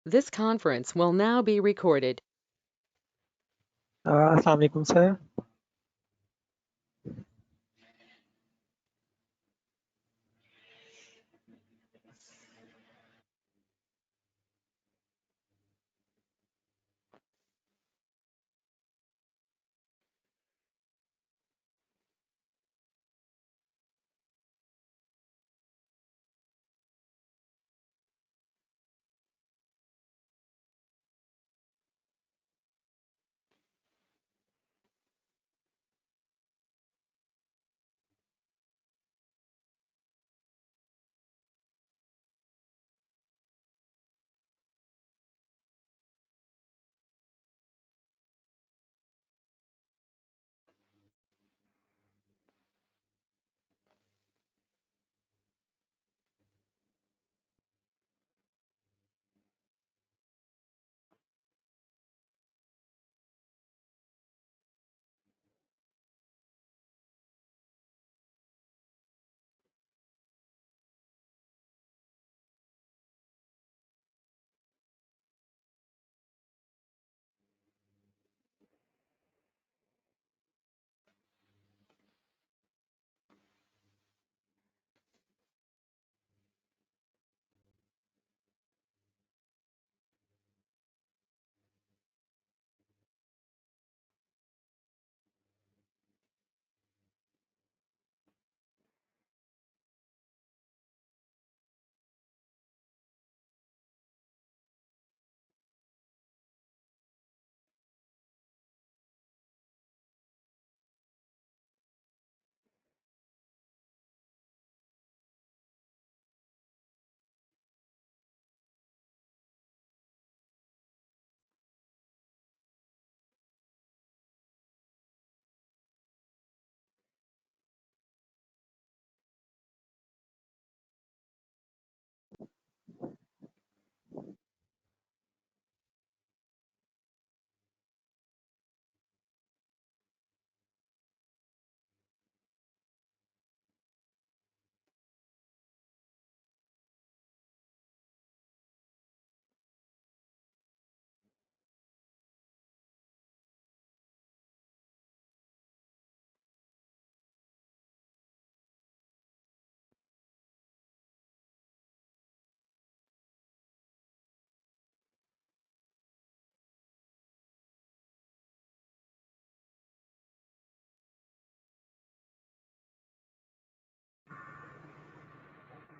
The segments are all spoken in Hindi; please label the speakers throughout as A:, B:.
A: This conference will now be recorded.
B: अस्सलाम वालेकुम सर।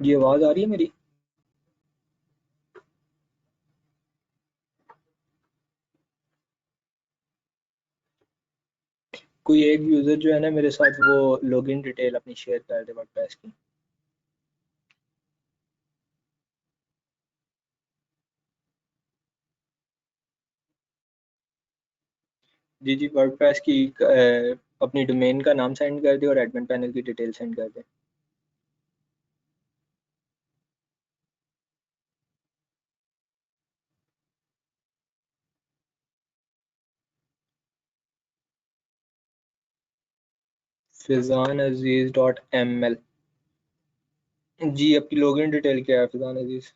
C: ये आवाज आ रही है मेरी? कोई एक यूजर जो है ना मेरे साथ वो लॉगिन डिटेल अपनी शेयर कर दे वर्डप्रेस की। जी जी, वर्डप्रेस की अपनी डोमेन का नाम सेंड कर दे और एडमिन पैनल की डिटेल सेंड कर दे। fizanaziz.ml। जी, आपकी लॉगिन डिटेल क्या है फिजान अजीज?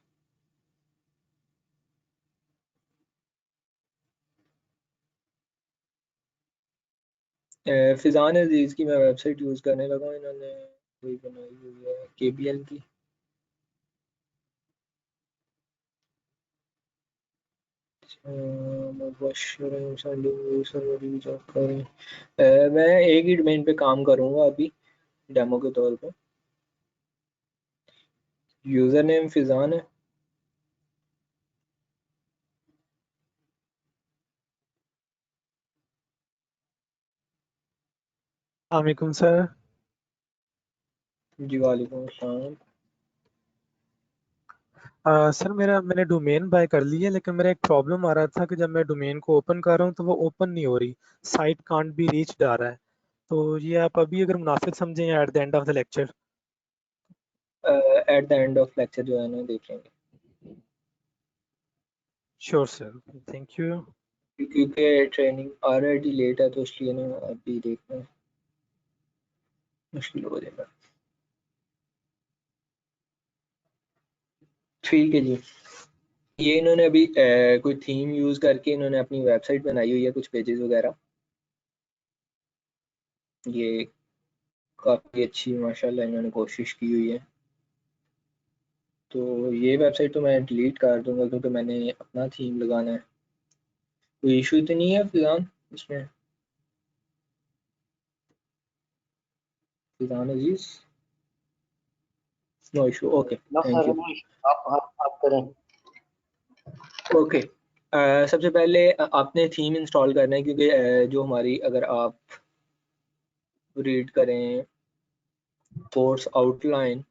C: फिजान अजीज की मैं वेबसाइट यूज करने लगा हूं, इन्होंने वही बनाई हुई है KBL की। मैं एक ही डोमेन पे काम करूंगा अभी डेमो के तौर पे। यूजर नेम फिजान है।
B: अस्सलाम वालेकुम सर।
C: जी वालेकुम अस्सलाम।
B: सर मैंने डोमेन बाय कर ली है, लेकिन मेरा एक प्रॉब्लम आ रहा था कि जब मैं डोमेन को ओपन कर रहा हूँ तो वो ओपन नहीं हो रही। साइट कांट बी रीच्ड आ रहा है। तो ये आप अभी अगर मुनासिब समझें या at the end of the lecture.
C: At the end of lecture जो है ना देखेंगे,
B: श्योर सर, थैंक यू।
C: क्योंकि ट्रेनिंग ऑलरेडी लेट है तो इसलिए ना अभी देखना मुश्किल हो जाएगा। ठीक है जी। ये इन्होंने अभी कोई थीम यूज़ करके इन्होंने अपनी वेबसाइट बनाई हुई है, कुछ पेजेस वगैरह। ये काफ़ी अच्छी माशाल्लाह इन्होंने कोशिश की हुई है। तो ये वेबसाइट तो मैं डिलीट कर दूंगा क्योंकि मैंने अपना थीम लगाना है। कोई इशू तो नहीं है फिजान इसमें? Fizan Aziz, no issue, okay,
D: no
C: thank
D: sir,
C: you.
D: No issue, आप करें।
C: ओके, सबसे पहले आपने थीम इंस्टॉल करना है, क्योंकि जो हमारी, अगर आप रीड करें कोर्स आउटलाइन,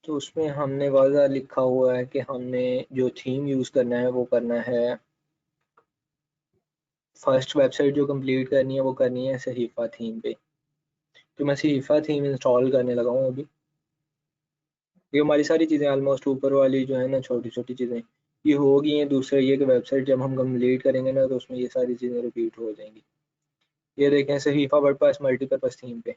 C: तो उसमें हमने वाज़ा लिखा हुआ है कि हमने जो थीम यूज़ करना है वो करना है, फर्स्ट वेबसाइट जो कंप्लीट करनी है वो करनी है सहीफा थीम पे। तो मैं सहीफा थीम इंस्टॉल करने लगा हूँ अभी। ये हमारी सारी चीज़ें ऑलमोस्ट ऊपर वाली जो है ना, छोटी छोटी चीज़ें ये हो गई हैं। दूसरा ये कि वेबसाइट जब हम कंप्लीट करेंगे ना तो उसमें ये सारी चीज़ें रिपीट हो जाएंगी। ये देखें सहीफा वर्डप्रेस मल्टीपर्पज़ थीम पे,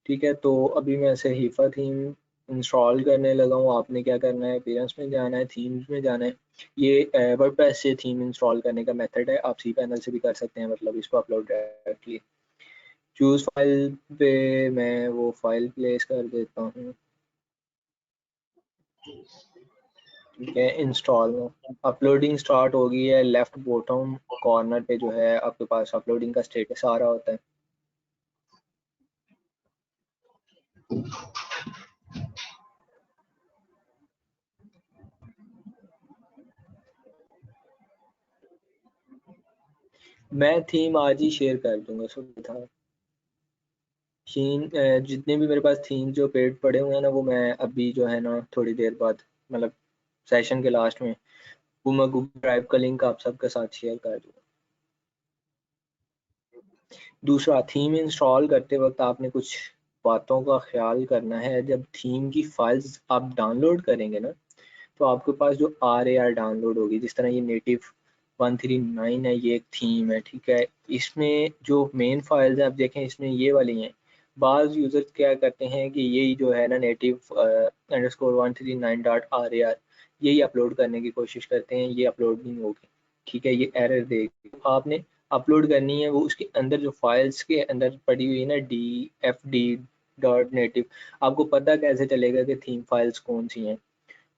C: ठीक है। तो अभी मैं सहीफा थीम इंस्टॉल करने लगा हूँ। आपने क्या करना है, अपीयरेंस में जाना है, थीम्स में जाना है। ये वर्डप्रेस से थीम इंस्टॉल करने का मेथड है, आप सी पैनल से भी कर सकते हैं, मतलब इसको अपलोड डायरेक्टली। चूज़ फाइल पे मैं वो फाइल प्लेस कर देता हूँ, ठीक है। इंस्टॉल अपलोडिंग स्टार्ट हो गई है। लेफ्ट बॉटम कॉर्नर पे जो है आपके पास अपलोडिंग का स्टेटस आ रहा होता है। मैं थीम आज ही शेयर कर दूंगा सुविधा। जितने भी मेरे पास थीम जो पेड पड़े हुए हैं ना, वो मैं अभी जो है ना थोड़ी देर बाद, मतलब सेशन के लास्ट में, वो मैं गूगल ड्राइव का लिंक आप सबके साथ शेयर कर दूंगा। दूसरा, थीम इंस्टॉल करते वक्त आपने कुछ बातों का ख्याल करना है। जब थीम की फाइल्स आप डाउनलोड करेंगे ना, तो आपके पास जो RAR डाउनलोड होगी, जिस तरह ये नेटिव 139 है, ये एक थीम है, ठीक है। इसमें जो मेन फाइल्स हैं आप देखें, इसमें ये वाली हैं। बाज़ यूज़र्स क्या करते हैं कि यही जो है ना नेटिव _139.RAR यही अपलोड करने की कोशिश करते हैं, ये अपलोड नहीं होगी, ठीक है, ये एरर देगी। आपने अपलोड करनी है वो उसके अंदर जो फाइल्स के अंदर पड़ी हुई है ना, DFD.native, आपको पता कैसे चलेगा कि थीम फाइल्स कौन सी हैं?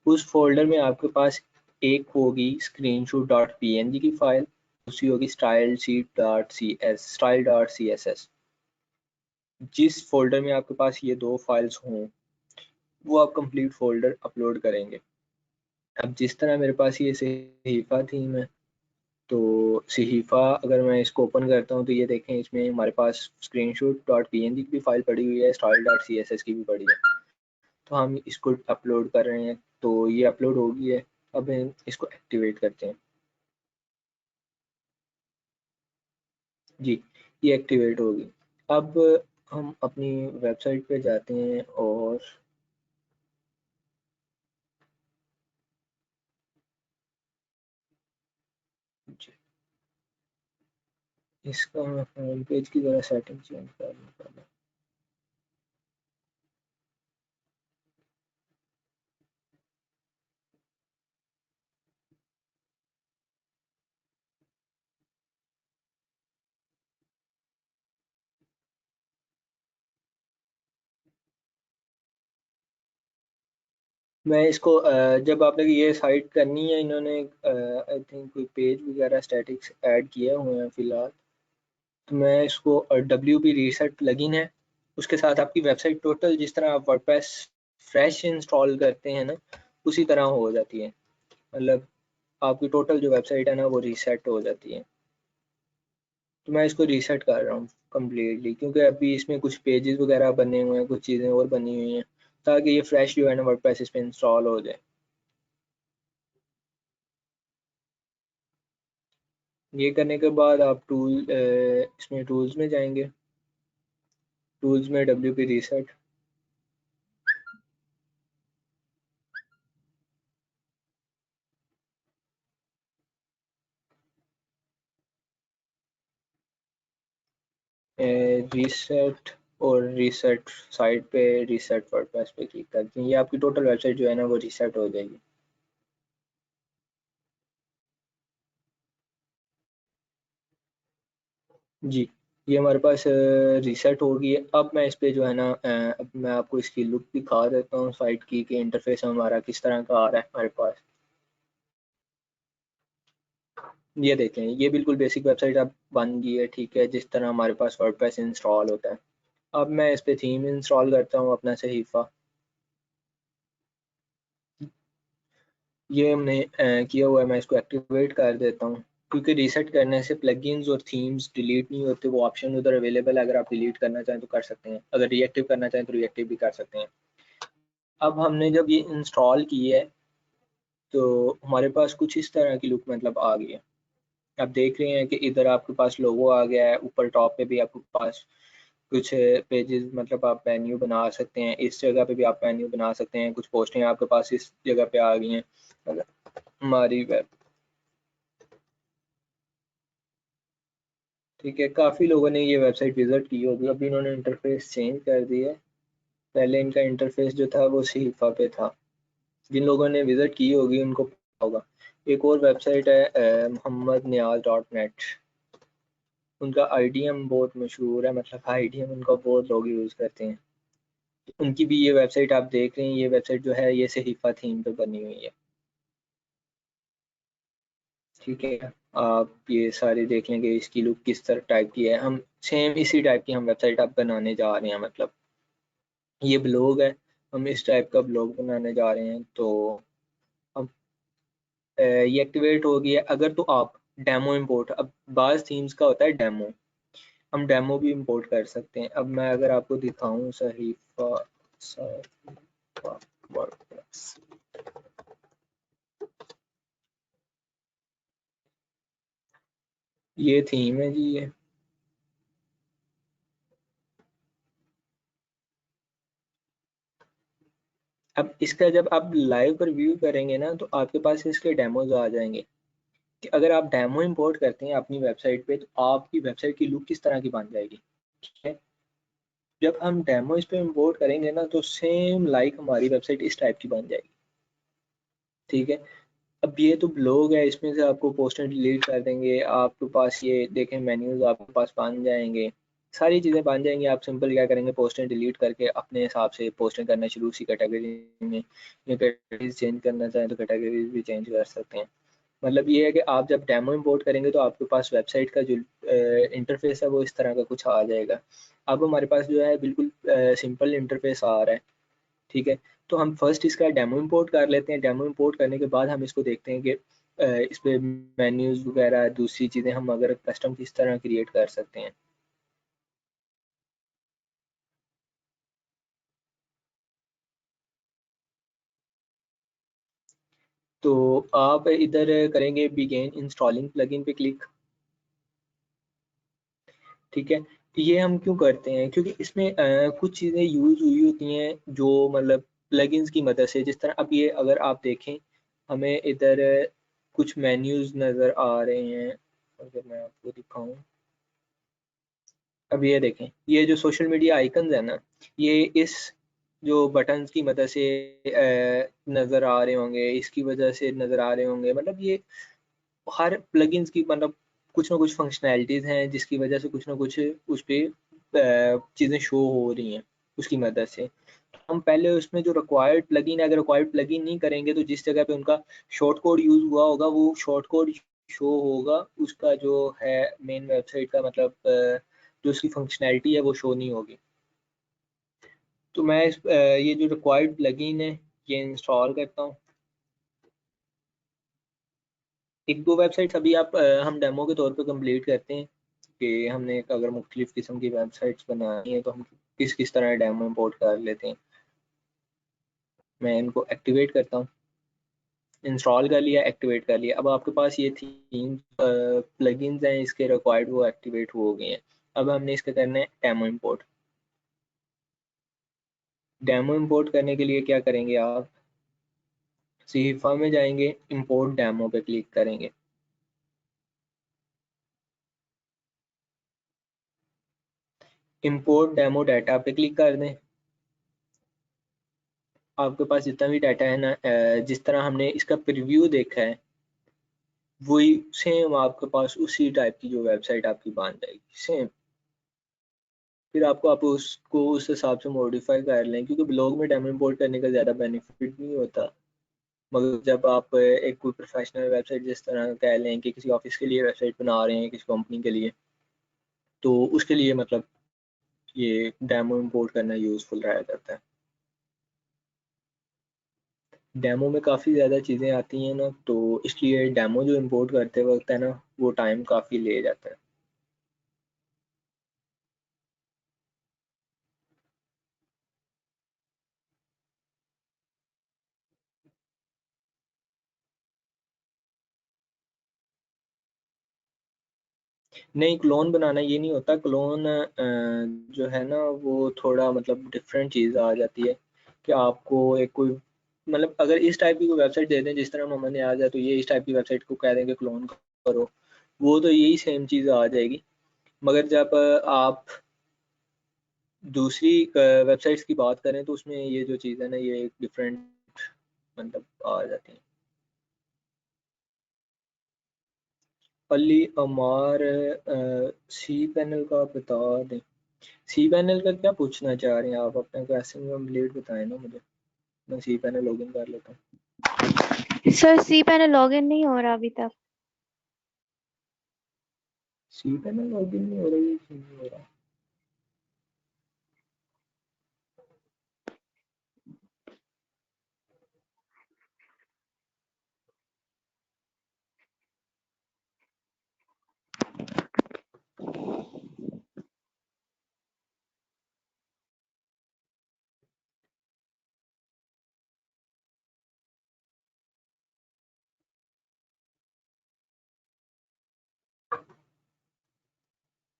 C: उस फोल्डर में आपके पास एक होगी screenshot.png की फाइल, दूसरी होगी style.css। जिस फोल्डर में आपके पास ये दो फाइल्स हों वो आप कंप्लीट फोल्डर अपलोड करेंगे। अब जिस तरह मेरे पास ये सहीफा थीम है, तो सहीफा अगर मैं इसको ओपन करता हूँ तो ये देखें, इसमें हमारे पास screenshot.png की भी फाइल पड़ी हुई है, style.css की भी पड़ी है। तो हम इसको अपलोड कर रहे हैं, तो ये अपलोड हो गई है। अब हम इसको एक्टिवेट करते हैं। जी, ये एक्टिवेट होगी। अब हम अपनी वेबसाइट पे जाते हैं और जी, इसका होम पेज की ज़रा सेटिंग चेंज करनी पड़ेगी। मैं इसको जब आपने ये साइट करनी है, इन्होंने आई थिंक कोई पेज वगैरह स्टैटिक्स ऐड किए हुए हैं फ़िलहाल। तो मैं इसको WP रीसेट प्लगइन है, उसके साथ आपकी वेबसाइट टोटल जिस तरह आप वर्डप्रेस फ्रेश इंस्टॉल करते हैं ना, उसी तरह हो जाती है। मतलब आपकी टोटल जो वेबसाइट है ना वो रीसेट हो जाती है। तो मैं इसको रीसेट कर रहा हूँ कम्प्लीटली, क्योंकि अभी इसमें कुछ पेजेस वगैरह बने हुए हैं, कुछ चीज़ें और बनी हुई हैं, ताकि ये फ्रेश जो है ना वर्डप्रेस इस पे इंस्टॉल हो जाए। ये करने के बाद आप इसमें टूल्स में जाएंगे, टूल्स में WP रीसेट, रीसेट और रीसेट साइट पे रीसेट वर्डप्रेस पे क्लिक करते हैं, ये आपकी टोटल वेबसाइट जो है ना वो रीसेट हो जाएगी। जी, ये हमारे पास रीसेट होगी। अब मैं इस पे जो है ना अब मैं आपको इसकी लुक दिखा देता हूँ साइट की कि इंटरफेस हमारा किस तरह का आ रहा है हमारे पास। ये देखें, ये बिल्कुल बेसिक वेबसाइट अब बन गई है, ठीक है, जिस तरह हमारे पास वर्डप्रेस इंस्टॉल होता है। अब मैं इस पे थीम इंस्टॉल करता हूँ अपना सहीफा। ये हमने किया हुआ है, मैं इसको एक्टिवेट कर देता हूँ क्योंकि रीसेट करने से प्लगइन्स और थीम्स डिलीट नहीं होते, वो ऑप्शन उधर अवेलेबल है। अगर आप डिलीट करना चाहें तो कर सकते हैं, अगर रीएक्टिव करना चाहें तो रीएक्टिव भी कर सकते हैं। अब हमने जब ये इंस्टॉल की है तो हमारे पास कुछ इस तरह की लुक मतलब आ गई है। आप देख रहे हैं कि इधर आपके पास लोगो आ गया है, ऊपर टॉप पे भी आपके पास कुछ पेजेस मतलब आप मेन्यू बना सकते हैं, इस जगह पे भी आप मेन्यू बना सकते हैं, कुछ पोस्टें आपके पास इस जगह पे आ गई हैं। हमारी वेब, ठीक है, काफ़ी लोगों ने ये वेबसाइट विजिट की होगी। अभी इन्होंने इंटरफेस चेंज कर दिया है, पहले इनका इंटरफेस जो था वो सहीफा पे था। जिन लोगों ने विजिट की होगी उनको पता होगा। एक और वेबसाइट है मोहम्मद नियाज डॉट नेट, उनका आईडीएम बहुत मशहूर है, मतलब आईडीएम उनका बहुत लोग यूज़ करते हैं। उनकी भी ये वेबसाइट आप देख रहे हैं, ये वेबसाइट जो है ये सहीफा थीम पे बनी हुई है, ठीक है। आप ये सारे देख लेंगे इसकी लुक किस तरह टाइप की है। हम सेम इसी टाइप की हम वेबसाइट अब बनाने जा रहे हैं, मतलब ये ब्लॉग है, हम इस टाइप का ब्लॉग बनाने जा रहे हैं। तो हम ये एक्टिवेट हो गया। अगर तो आप डेमो इंपोर्ट, अब बाज़ थीम्स का होता है डेमो, हम डेमो भी इंपोर्ट कर सकते हैं। अब मैं अगर आपको दिखाऊं सहीफा सहीफा वर्डप्रेस, ये थीम है जी ये। अब इसका जब आप लाइव पर व्यू करेंगे ना तो आपके पास इसके डेमोज आ जाएंगे कि अगर आप डेमो इंपोर्ट करते हैं अपनी वेबसाइट पे तो आपकी वेबसाइट की लुक किस तरह की बन जाएगी, ठीक है। जब हम डेमो इस पे इंपोर्ट करेंगे ना तो सेम लाइक हमारी वेबसाइट इस टाइप की बन जाएगी, ठीक है। अब ये तो ब्लॉग है, इसमें से आपको पोस्टर डिलीट कर देंगे, आपके पास ये देखें मेन्यूज आपके पास बन जाएंगे, सारी चीज़ें बन जाएंगी। आप सिंपल क्या करेंगे, पोस्टर डिलीट करके अपने हिसाब से पोस्टर करना शुरू उसी कैटेगरी में, या कैटेगरीज चेंज करना चाहें तो कैटेगरीज भी चेंज कर सकते हैं। मतलब ये है कि आप जब डेमो इंपोर्ट करेंगे तो आपके पास वेबसाइट का जो इंटरफेस है वो इस तरह का कुछ आ जाएगा। अब हमारे पास जो है बिल्कुल सिंपल इंटरफेस आ रहा है, ठीक है। तो हम फर्स्ट इसका डेमो इंपोर्ट कर लेते हैं। डेमो इंपोर्ट करने के बाद हम इसको देखते हैं कि इस पे मेन्यूज वगैरह दूसरी चीज़ें हम अगर कस्टम किस तरह क्रिएट कर सकते हैं। तो आप इधर करेंगे बिगिन इंस्टॉलिंग प्लगइन पे क्लिक, ठीक है। ये हम क्यों करते हैं, क्योंकि इसमें कुछ चीज़ें यूज़ हुई होती हैं जो मतलब प्लगइन्स की मदद से, जिस तरह अब ये अगर आप देखें हमें इधर कुछ मेन्यूज नज़र आ रहे हैं। अगर मैं आपको दिखाऊं, अब ये देखें, ये जो सोशल मीडिया आइकन्स है ना, ये इस जो बटन्स की मदद से नज़र आ रहे होंगे, इसकी वजह से नज़र आ रहे होंगे। मतलब ये हर प्लगइन्स की मतलब कुछ ना कुछ फंक्शनैलिटीज़ हैं जिसकी वजह से कुछ ना कुछ उस पे चीज़ें शो हो रही हैं उसकी मदद से। हम पहले उसमें जो रिक्वायर्ड प्लगइन है, अगर रिक्वायर्ड प्लगइन नहीं करेंगे तो जिस जगह पे उनका शॉर्ट कोड यूज़ हुआ होगा वो शॉर्ट कोड शो होगा, उसका जो है मेन वेबसाइट का मतलब जो उसकी फंक्शनैलिटी है वो शो नहीं होगी। तो मैं ये जो रिक्वायर्ड प्लगइन है ये इंस्टॉल करता हूँ। एक दो वेबसाइट्स अभी आप हम डेमो के तौर पे कंप्लीट करते हैं कि हमने अगर मुख्तलिफ किस्म की वेबसाइट्स बनानी है तो हम किस किस तरह डेमो इंपोर्ट कर लेते हैं। मैं इनको एक्टिवेट करता हूँ, इंस्टॉल कर लिया, एक्टिवेट कर लिया। अब आपके पास ये थीम प्लगइन्स हैं इसके रिक्वायर्ड, वो एक्टिवेट हो गए हैं। अब हमने इसका करना है डेमो इंपोर्ट। डेमो इंपोर्ट करने के लिए क्या करेंगे, आप सीफा में जाएंगे, इंपोर्ट डेमो पे क्लिक करेंगे। इंपोर्ट डेमो डाटा पे क्लिक कर दें। आपके पास जितना भी डाटा है ना, जिस तरह हमने इसका प्रीव्यू देखा है वही सेम आपके पास उसी टाइप की जो वेबसाइट आपकी बन जाएगी सेम। फिर आप उसको उस हिसाब से मॉडिफाई कर लें, क्योंकि ब्लॉग में डेमो इंपोर्ट करने का ज़्यादा बेनिफिट नहीं होता। मगर जब आप एक कोई प्रोफेशनल वेबसाइट जिस तरह कह लें कि किसी ऑफिस के लिए वेबसाइट बना रहे हैं, किसी कंपनी के लिए, तो उसके लिए मतलब ये डेमो इंपोर्ट करना यूज़फुल रहा जाता है। डेमो में काफ़ी ज़्यादा चीज़ें आती हैं ना, तो इसलिए डेमो जो इंपोर्ट करते वक्त है ना, वो टाइम काफ़ी ले जाता है। नहीं, क्लोन बनाना ये नहीं होता। क्लोन जो है ना वो थोड़ा मतलब डिफरेंट चीज़ आ जाती है कि आपको एक कोई मतलब अगर इस टाइप की कोई वेबसाइट दे दें जिस तरह मोहम्मद नियाज़ है, तो ये इस टाइप की वेबसाइट को कह देंगे क्लोन करो, वो तो यही सेम चीज़ आ जाएगी। मगर जब आप दूसरी वेबसाइट्स की बात करें तो उसमें ये जो चीज़ है ना, ये डिफरेंट मतलब आ जाती है। अली अमार सी पैनल का बता दें। सी पैनल का क्या पूछना चाह रहे हैं आप? अपना क्वेश्चन कंप्लीट बताएं ना मुझे, मैं सी पैनल लॉगिन कर लेता हूँ।
D: सर सी पैनल लॉगिन नहीं हो रहा अभी तक।
C: सी पैनल लॉगिन नहीं हो रहा, ये क्यों नहीं हो रहा?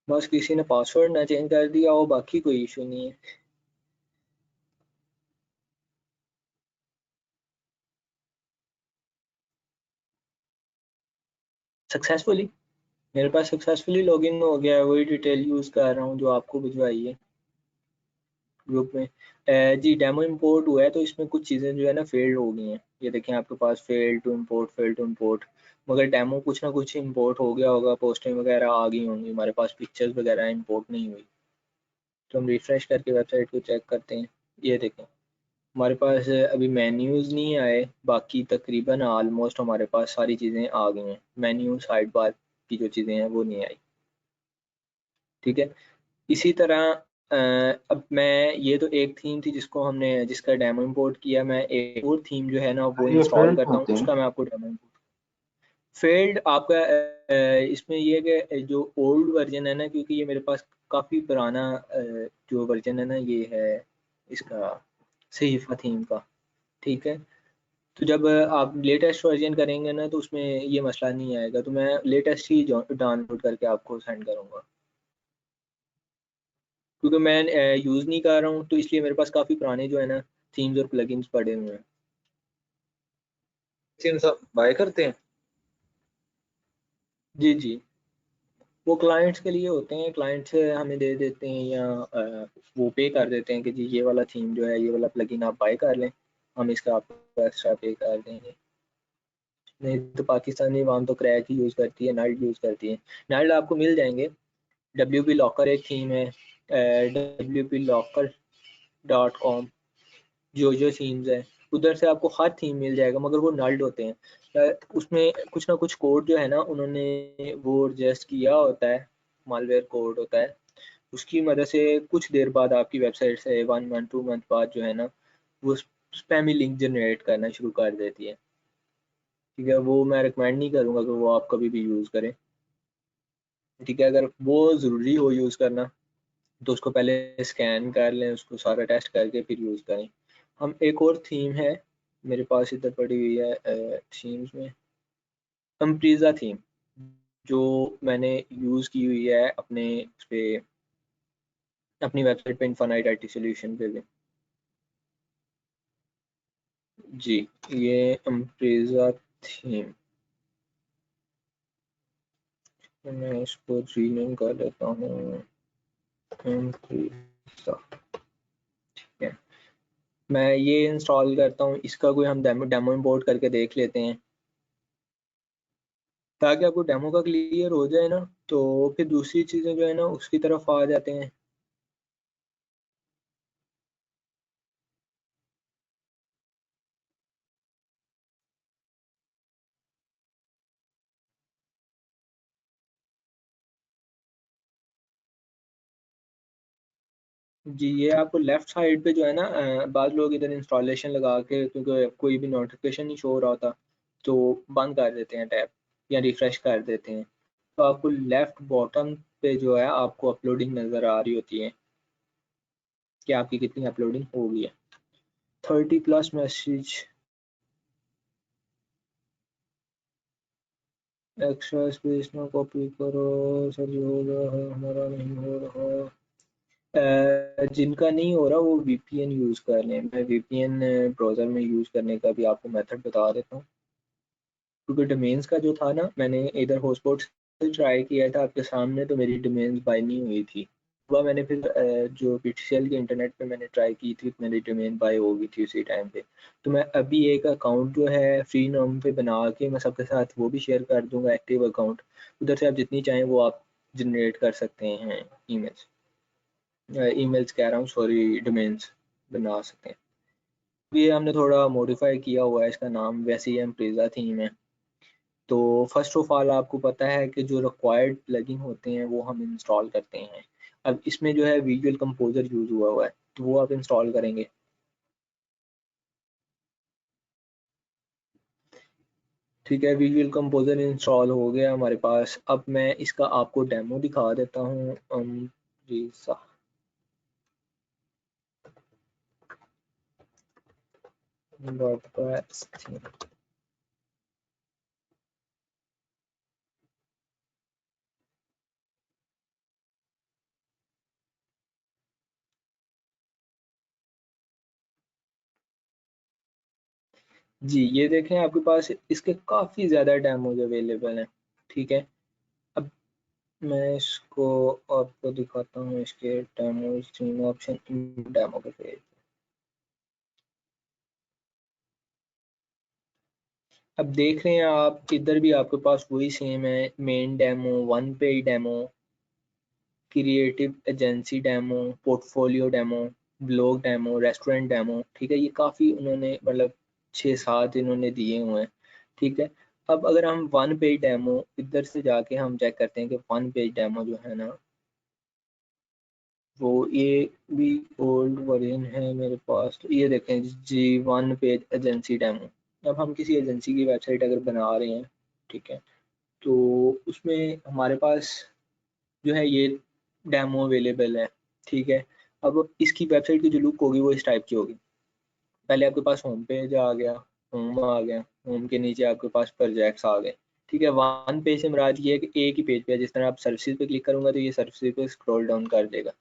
C: बस किसी ने पासवर्ड ना चेंज कर दिया हो, बाकी कोई इशू नहीं है। सक्सेसफुली मेरे पास सक्सेसफुली लॉगिन हो गया है, वही डिटेल यूज़ कर रहा हूँ जो आपको भिजवाई है ग्रुप में। जी डेमो इंपोर्ट हुआ है, तो इसमें कुछ चीज़ें जो है ना फेल्ड हो गई हैं। ये देखें आपके पास फेल टू इम्पोर्ट, मगर डेमो कुछ ना कुछ इंपोर्ट हो गया होगा, पोस्टिंग वगैरह आ गई होंगी, हमारे पास पिक्चर्स वगैरह इंपोर्ट नहीं हुई। तो हम रिफ्रेश करके वेबसाइट को चेक करते हैं। ये देखें हमारे पास अभी मेन्यूज़ नहीं आए, बाकी तकरीबन ऑलमोस्ट हमारे पास सारी चीज़ें आ गई हैं। मेन्यू साइड बार की जो चीज़ें हैं वो नहीं आई। ठीक है, इसी तरह अब मैं ये तो एक थीम थी जिसको हमने जिसका डेमो इंपोर्ट किया। मैं एक और थीम जो है ना वो
E: ये
C: इंस्टॉल
E: फेल्ड
C: करता हूँ,
E: होते हैं।
C: उसका मैं आपको डेमो फेल्ड आपका इसमें ये कि जो ओल्ड वर्जन है ना, क्योंकि ये मेरे पास काफ़ी पुराना जो वर्जन है ना ये है इसका सहीफा थीम का। ठीक है, तो जब आप लेटेस्ट वर्जन करेंगे ना तो उसमें ये मसला नहीं आएगा, तो मैं लेटेस्ट ही डाउनलोड करके आपको सेंड करूँगा। क्योंकि मैं यूज़ नहीं कर रहा हूँ, तो इसलिए मेरे पास काफ़ी पुराने जो है ना थीम्स और प्लगइन्स पड़े हुए हैं।
E: सब बाय करते हैं।
C: जी जी, वो क्लाइंट्स के लिए होते हैं, क्लाइंट्स हमें दे देते हैं या वो पे कर देते हैं कि जी ये वाला थीम जो है, ये वाला प्लगइन आप बाय कर लें, हम इसका आपको एक्स्ट्रा पे कर देंगे। नहीं तो पाकिस्तानी वाम तो क्रैक ही यूज़ करती है, नाइट यूज़ करती है। नाइट आपको मिल जाएंगे। WP लॉकर एक थीम है, wplocker.com, जो थीम्स है उधर से आपको हर थीम मिल जाएगा, मगर वो नल्ड होते हैं। उसमें कुछ ना कुछ कोड जो है ना उन्होंने वो एडजस्ट किया होता है, मालवेयर कोड होता है, उसकी मदद से कुछ देर बाद आपकी वेबसाइट से 1 मंथ 2 मंथ बाद जो है ना वो स्पैमी लिंक जनरेट करना शुरू कर देती है। ठीक है, वो मैं रिकमेंड नहीं करूँगा कि वो आप कभी भी यूज़ करें। ठीक है, अगर वो ज़रूरी हो यूज़ करना तो उसको पहले स्कैन कर लें, उसको सारा टेस्ट करके फिर यूज़ करें। हम एक और थीम है मेरे पास इधर पड़ी हुई है थीम्स में, अम्प्रीज़ा थीम, जो मैंने यूज़ की हुई है अपने उस पे अपनी वेबसाइट पे इन्फानाइट IT सॉल्यूशन पे भी। जी, ये अम्प्रीज़ा थीम, मैं इसको रीनेम कर लेता हूँ। ठीक है, मैं ये इंस्टॉल करता हूँ, इसका कोई हम डेमो इंपोर्ट करके देख लेते हैं ताकि आपको डेमो का क्लियर हो जाए ना, तो फिर दूसरी चीज़ें जो है ना उसकी तरफ आ जाते हैं। जी, ये आपको लेफ्ट साइड पे जो है ना बाद लोग इधर इंस्टॉलेशन लगा के, क्योंकि कोई भी नोटिफिकेशन नहीं शो हो रहा था तो बंद कर देते हैं टैब या रिफ्रेश कर देते हैं। तो आपको लेफ्ट बॉटम पे जो है आपको अपलोडिंग नज़र आ रही होती है कि आपकी कितनी अपलोडिंग हो गई है। 30+ मैसेज, एक्स्ट्रा स्पेस ना कॉपी करो, सर ये हो रहा है हमारा नहीं हो रहा। जिनका नहीं हो रहा वो VPN यूज़ कर लें। मैं VPN ब्राउज़र में यूज़ करने का भी आपको मेथड बता देता हूँ, क्योंकि डोमेन्स का जो था ना, मैंने इधर हॉटस्पॉट से ट्राई किया था आपके सामने, तो मेरी डोमेन्स बाय नहीं हुई थी। वह मैंने फिर जो PTCL के इंटरनेट पे मैंने ट्राई की थी, मेरी डोमेन बाय हो गई थी उसी टाइम पे। तो मैं अभी एक अकाउंट जो है फ्री नॉम पे बना के मैं सबके साथ वो भी शेयर कर दूंगा, एक्टिव अकाउंट। उधर से आप जितनी चाहें वो आप जनरेट कर सकते हैं, ईमेल्स कह रहा हूँ, सॉरी, डोमेन्स बना सकते हैं। ये हमने थोड़ा मॉडिफाई किया हुआ है, इसका नाम वैसे ही एम्प्रेजा थीम है। तो फर्स्ट ऑफ ऑल आपको पता है कि जो रिक्वायर्ड प्लगइन होते हैं वो हम इंस्टॉल करते हैं। अब इसमें जो है विजुअल कंपोजर यूज़ हुआ हुआ है, तो वो आप इंस्टॉल करेंगे। ठीक है, विजुअल कंपोजर इंस्टॉल हो गया हमारे पास। अब मैं इसका आपको डेमो दिखा देता हूँ। जी जी, ये देखें आपके पास इसके काफ़ी ज़्यादा डेमोज अवेलेबल हैं। ठीक है, अब मैं इसको आपको दिखाता हूँ, इसके डेमोज थीम ऑप्शन डेमो के पेज। अब देख रहे हैं आप इधर भी आपके पास वही सेम है, main demo, one page demo, creative agency demo, portfolio demo, blog demo, restaurant demo. ठीक है, ये काफ़ी उन्होंने मतलब 6-7 इन्होंने दिए हुए हैं। ठीक है, अब अगर हम वन पेज डेमो इधर से जाके हम चेक करते हैं कि वन पेज डेमो जो है ना, वो ये भी ओल्ड वर्जन है मेरे पास। तो ये देखें जी, वन पेज एजेंसी डेमो। अब हम किसी एजेंसी की वेबसाइट अगर बना रहे हैं, ठीक है, तो उसमें हमारे पास जो है ये डेमो अवेलेबल है। ठीक है, अब इसकी वेबसाइट की जो लुक होगी वो इस टाइप की होगी। पहले आपके पास होम पेज आ गया, होम आ गया, होम के नीचे आपके पास प्रोजेक्ट्स आ गए। ठीक है, वन पेज से मुराद ये है कि एक ही पेज पे, जिस तरह आप सर्विसेज पे क्लिक करूंगा तो ये सर्विसेज पे स्क्रॉल डाउन कर देगा।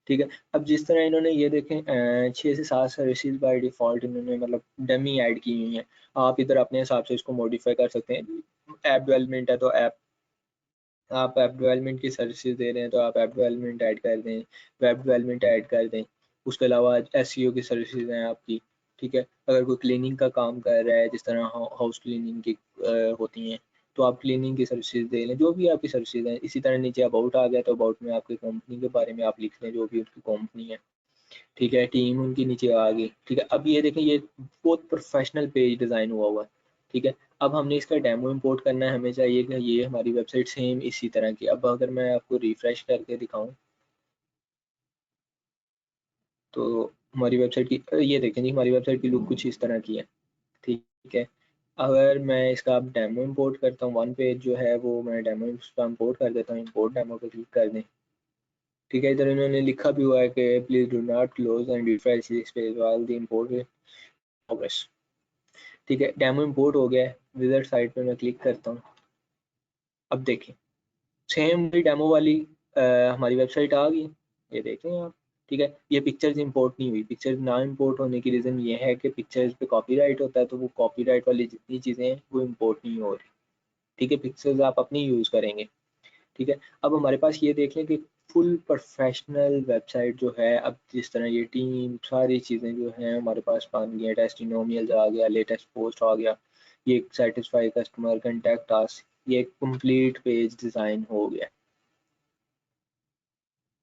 C: ठीक है, अब जिस तरह इन्होंने ये देखें 6 से 7 सर्विसेज बाय डिफ़ॉल्ट इन्होंने मतलब डमी ऐड की हुई हैं। आप इधर अपने हिसाब से इसको मॉडिफाई कर सकते हैं। ऐप डेवलपमेंट है तो आप ऐप डेवलपमेंट की सर्विसेज दे रहे हैं तो आप ऐप डेवलपमेंट ऐड कर दें, वेब डेवलपमेंट ऐड कर दें। उसके अलावा एसईओ की सर्विसेज हैं आपकी। ठीक है, अगर कोई क्लीनिंग का काम कर रहा है, जिस तरह हाउस क्लीनिंग की होती हैं, तो आप क्लीनिंग की सर्विसेज दे लें, जो भी आपकी सर्विसेज हैं। इसी तरह नीचे अबाउट आ गया तो अबाउट में आपकी कंपनी के बारे में आप लिख लें, जो भी उनकी कंपनी है। ठीक है, टीम उनकी नीचे आ गई। ठीक है, अब ये देखें ये बहुत प्रोफेशनल पेज डिज़ाइन हुआ हुआ है। ठीक है, अब हमने इसका डेमो इंपोर्ट करना है, हमें चाहिए कि ये हमारी वेबसाइट सेम इसी तरह की। अब अगर मैं आपको रिफ्रेश करके दिखाऊं तो हमारी वेबसाइट की ये देखें जी, हमारी वेबसाइट की लुक कुछ इस तरह की है। ठीक है, अगर मैं इसका अब डेमो इंपोर्ट करता हूँ, वन पेज जो है वो मैं डेमो इसका इंपोर्ट कर देता हूँ, इंपोर्ट डेमो पे क्लिक कर दें। ठीक है, इधर इन्होंने लिखा भी हुआ है कि please do not close and refresh this page while the import progress. ठीक है, डेमो इंपोर्ट हो गया है। विजिट साइट पे मैं क्लिक करता हूँ। अब देखें सेम डेमो वाली हमारी वेबसाइट आ गई, ये देखें आप। ठीक है, ये पिक्चर्स इंपोर्ट नहीं हुई। पिक्चर्स ना इंपोर्ट होने की रीज़न ये है कि पिक्चर्स पे कॉपीराइट होता है, तो वो कॉपीराइट वाली जितनी चीज़ें हैं वो इंपोर्ट नहीं हो रही। ठीक है, पिक्चर्स आप अपनी यूज़ करेंगे। ठीक है, अब हमारे पास ये देख लें कि फुल प्रोफेशनल वेबसाइट जो है, अब जिस तरह ये टीम सारी चीज़ें जो हैं हमारे पास बन गई हैं, टेस्टिमोनियल्स आ गया, लेटेस्ट पोस्ट आ गया, ये सेटिस्फाई कस्टमर, कंटेक्ट टास्क, ये कंप्लीट पेज डिज़ाइन हो गया।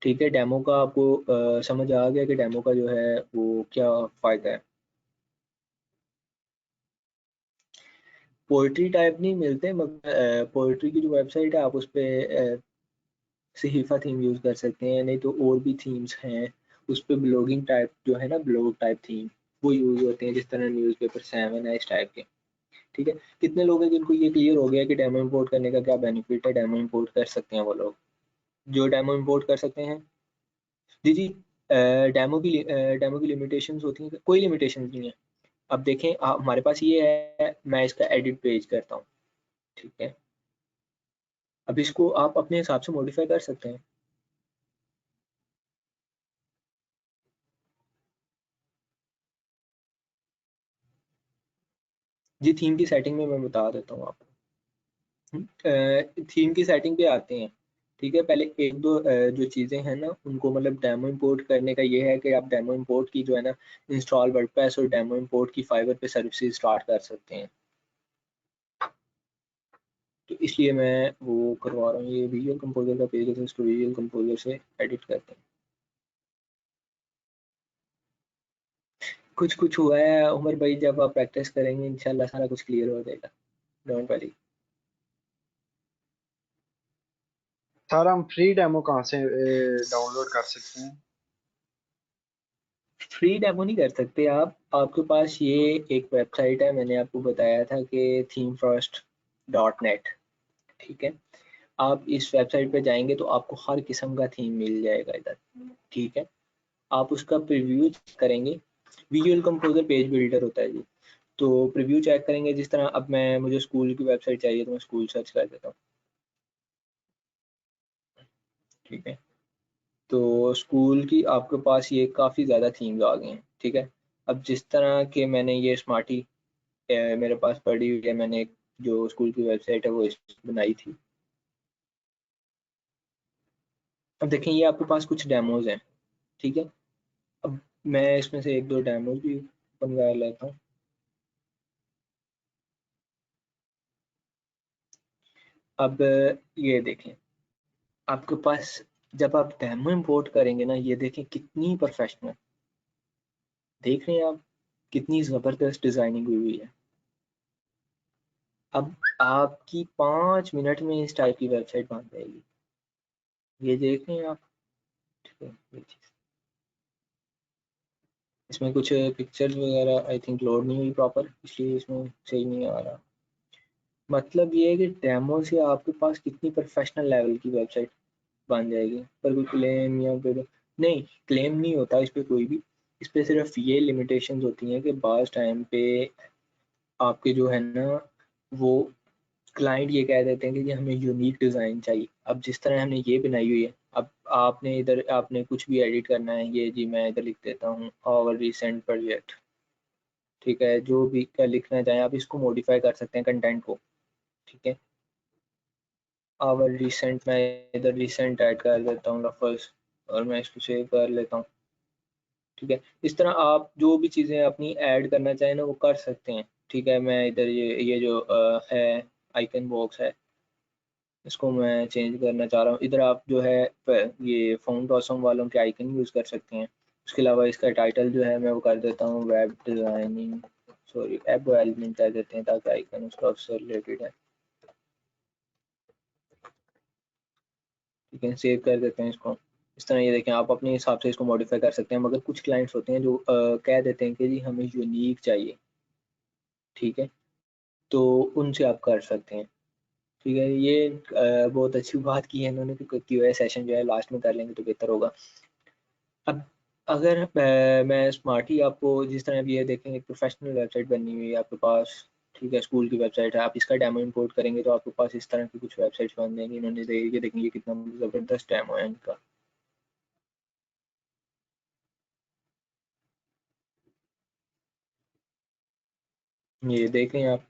C: ठीक है, डेमो का आपको समझ आ गया कि डेमो का जो है वो क्या फ़ायदा है। पोइट्री टाइप नहीं मिलते, मगर पोइट्री की जो वेबसाइट है आप उस पर सहीफा थीम यूज़ कर सकते हैं, नहीं तो और भी थीम्स हैं उस पर ब्लॉगिंग टाइप जो है ना, ब्लॉग टाइप थीम वो यूज़ होते हैं, जिस तरह न्यूज़पेपर 7 है इस टाइप के। ठीक है, कितने लोग हैं जिनको ये क्लियर हो गया कि डेमो इंपोर्ट करने का क्या बेनिफिट है, डेमो इंपोर्ट कर सकते हैं वो लोग जो डेमो इंपोर्ट कर सकते हैं? जी जी, डेमो की लिमिटेशंस होती हैं, कोई लिमिटेशंस नहीं है। अब देखें हमारे पास ये है, मैं इसका एडिट पेज करता हूँ। ठीक है, अब इसको आप अपने हिसाब से मॉडिफाई कर सकते हैं। जी, थीम की सेटिंग में मैं बता देता हूँ आपको। थीम की सेटिंग पे आते हैं। ठीक है, पहले एक दो जो चीज़ें हैं ना उनको, मतलब डेमो इंपोर्ट करने का ये है कि आप डेमो इंपोर्ट की जो है ना, इंस्टॉल वर्डप्रेस और डेमो इंपोर्ट की फाइवर पे सर्विसेज स्टार्ट कर सकते हैं। तो इसलिए मैं वो करवा रहा हूँ, ये विजुअल कंपोजर का पेज है, तो इसको विजुअल कंपोजर से एडिट करते हैं। कुछ कुछ हुआ है उमर भाई, जब आप प्रैक्टिस करेंगे इंशाल्लाह सारा कुछ क्लियर हो जाएगा, डोंट वरी।
E: सर हम फ्री डेमो कहाँ से डाउनलोड कर सकते हैं?
C: फ्री डेमो नहीं कर सकते आप, आपके पास ये एक वेबसाइट है, मैंने आपको बताया था कि themefirst.net। ठीक है, आप इस वेबसाइट पे जाएंगे तो आपको हर किस्म का थीम मिल जाएगा इधर। ठीक है, आप उसका प्रीव्यू करेंगे, विजुअल कंपोजर पेज बिल्डर होता है जी, तो प्रीव्यू चेक करेंगे। जिस तरह अब मैं, मुझे स्कूल की वेबसाइट चाहिए तो मैं स्कूल सर्च कर देता हूँ। ठीक है, तो स्कूल की आपके पास ये काफ़ी ज़्यादा थीम्स आ गए हैं। ठीक है, अब जिस तरह के मैंने ये स्मार्टी मेरे पास पड़ी हुई है, मैंने एक जो स्कूल की वेबसाइट है वो बनाई थी। अब देखें ये आपके पास कुछ डेमोज हैं। ठीक है, अब मैं इसमें से एक दो डेमोज भी बनवा लेता हूँ। अब ये देखें आपके पास, जब आप डेमो इंपोर्ट करेंगे ना, ये देखें कितनी प्रोफेशनल, देख रहे हैं आप कितनी ज़बरदस्त डिज़ाइनिंग हुई हुई है। अब आपकी 5 मिनट में इस टाइप की वेबसाइट बन जाएगी, ये देख रहे हैं आप। ठीक है, ये चीज़ इसमें कुछ पिक्चर्स वगैरह आई थिंक लोड नहीं हुई प्रॉपर, इसलिए इसमें सही नहीं आ रहा। मतलब ये है कि डेमो से आपके पास कितनी प्रोफेशनल लेवल की वेबसाइट बन जाएगी। पर कोई क्लेम या फिर नहीं, क्लेम नहीं होता इस पर कोई भी, इस पर सिर्फ ये लिमिटेशंस होती हैं कि बाज़ टाइम पे आपके जो है ना वो क्लाइंट ये कह देते हैं कि जी हमें यूनिक डिज़ाइन चाहिए। अब जिस तरह हमने ये बनाई हुई है, अब आपने इधर आपने कुछ भी एडिट करना है, ये जी मैं इधर लिख देता हूँ आवर रिसेंट प्रोजेक्ट। ठीक है, जो भी लिखना चाहें आप इसको मॉडिफाई कर सकते हैं कंटेंट को। ठीक है, आवर रिसेंट, मैं इधर रिसेंट ऐड कर देता हूँ लफ्ज़ और मैं इसको सेव कर लेता हूँ। ठीक है, इस तरह आप जो भी चीज़ें अपनी ऐड करना चाहें ना वो कर सकते हैं। ठीक है, मैं इधर ये जो है आइकन बॉक्स है, इसको मैं चेंज करना चाह रहा हूँ। इधर आप जो है ये फ़ॉन्ट ऑसम वालों के आइकन यूज़ कर सकते हैं। उसके अलावा इसका टाइटल जो है मैं वो कर देता हूँ web designing, sorry web development कर देते हैं, ताकि आइकन उसका उससे रिलेटेड है। ठीक है, सेव कर देते हैं इसको। इस तरह ये देखें आप अपने हिसाब से इसको मॉडिफाई कर सकते हैं, मगर कुछ क्लाइंट्स होते हैं जो कह देते हैं कि जी हमें यूनिक चाहिए। ठीक है, तो उनसे आप कर सकते हैं। ठीक है, ये बहुत अच्छी बात की है इन्होंने कि क्यूए सेशन जो है लास्ट में कर लेंगे तो बेहतर होगा। अब अगर मैं स्मार्टी आपको, जिस तरह अब ये देखेंगे प्रोफेशनल वेबसाइट बनी हुई है आपके पास। ठीक है, स्कूल की वेबसाइट है, आप इसका डेमो इंपोर्ट करेंगे तो आपके पास इस तरह की कुछ वेबसाइट्स बन जाएंगी। इन्होंने ये देखेंगे कितना ज़बरदस्त डेमो है इनका। ये देखें आप,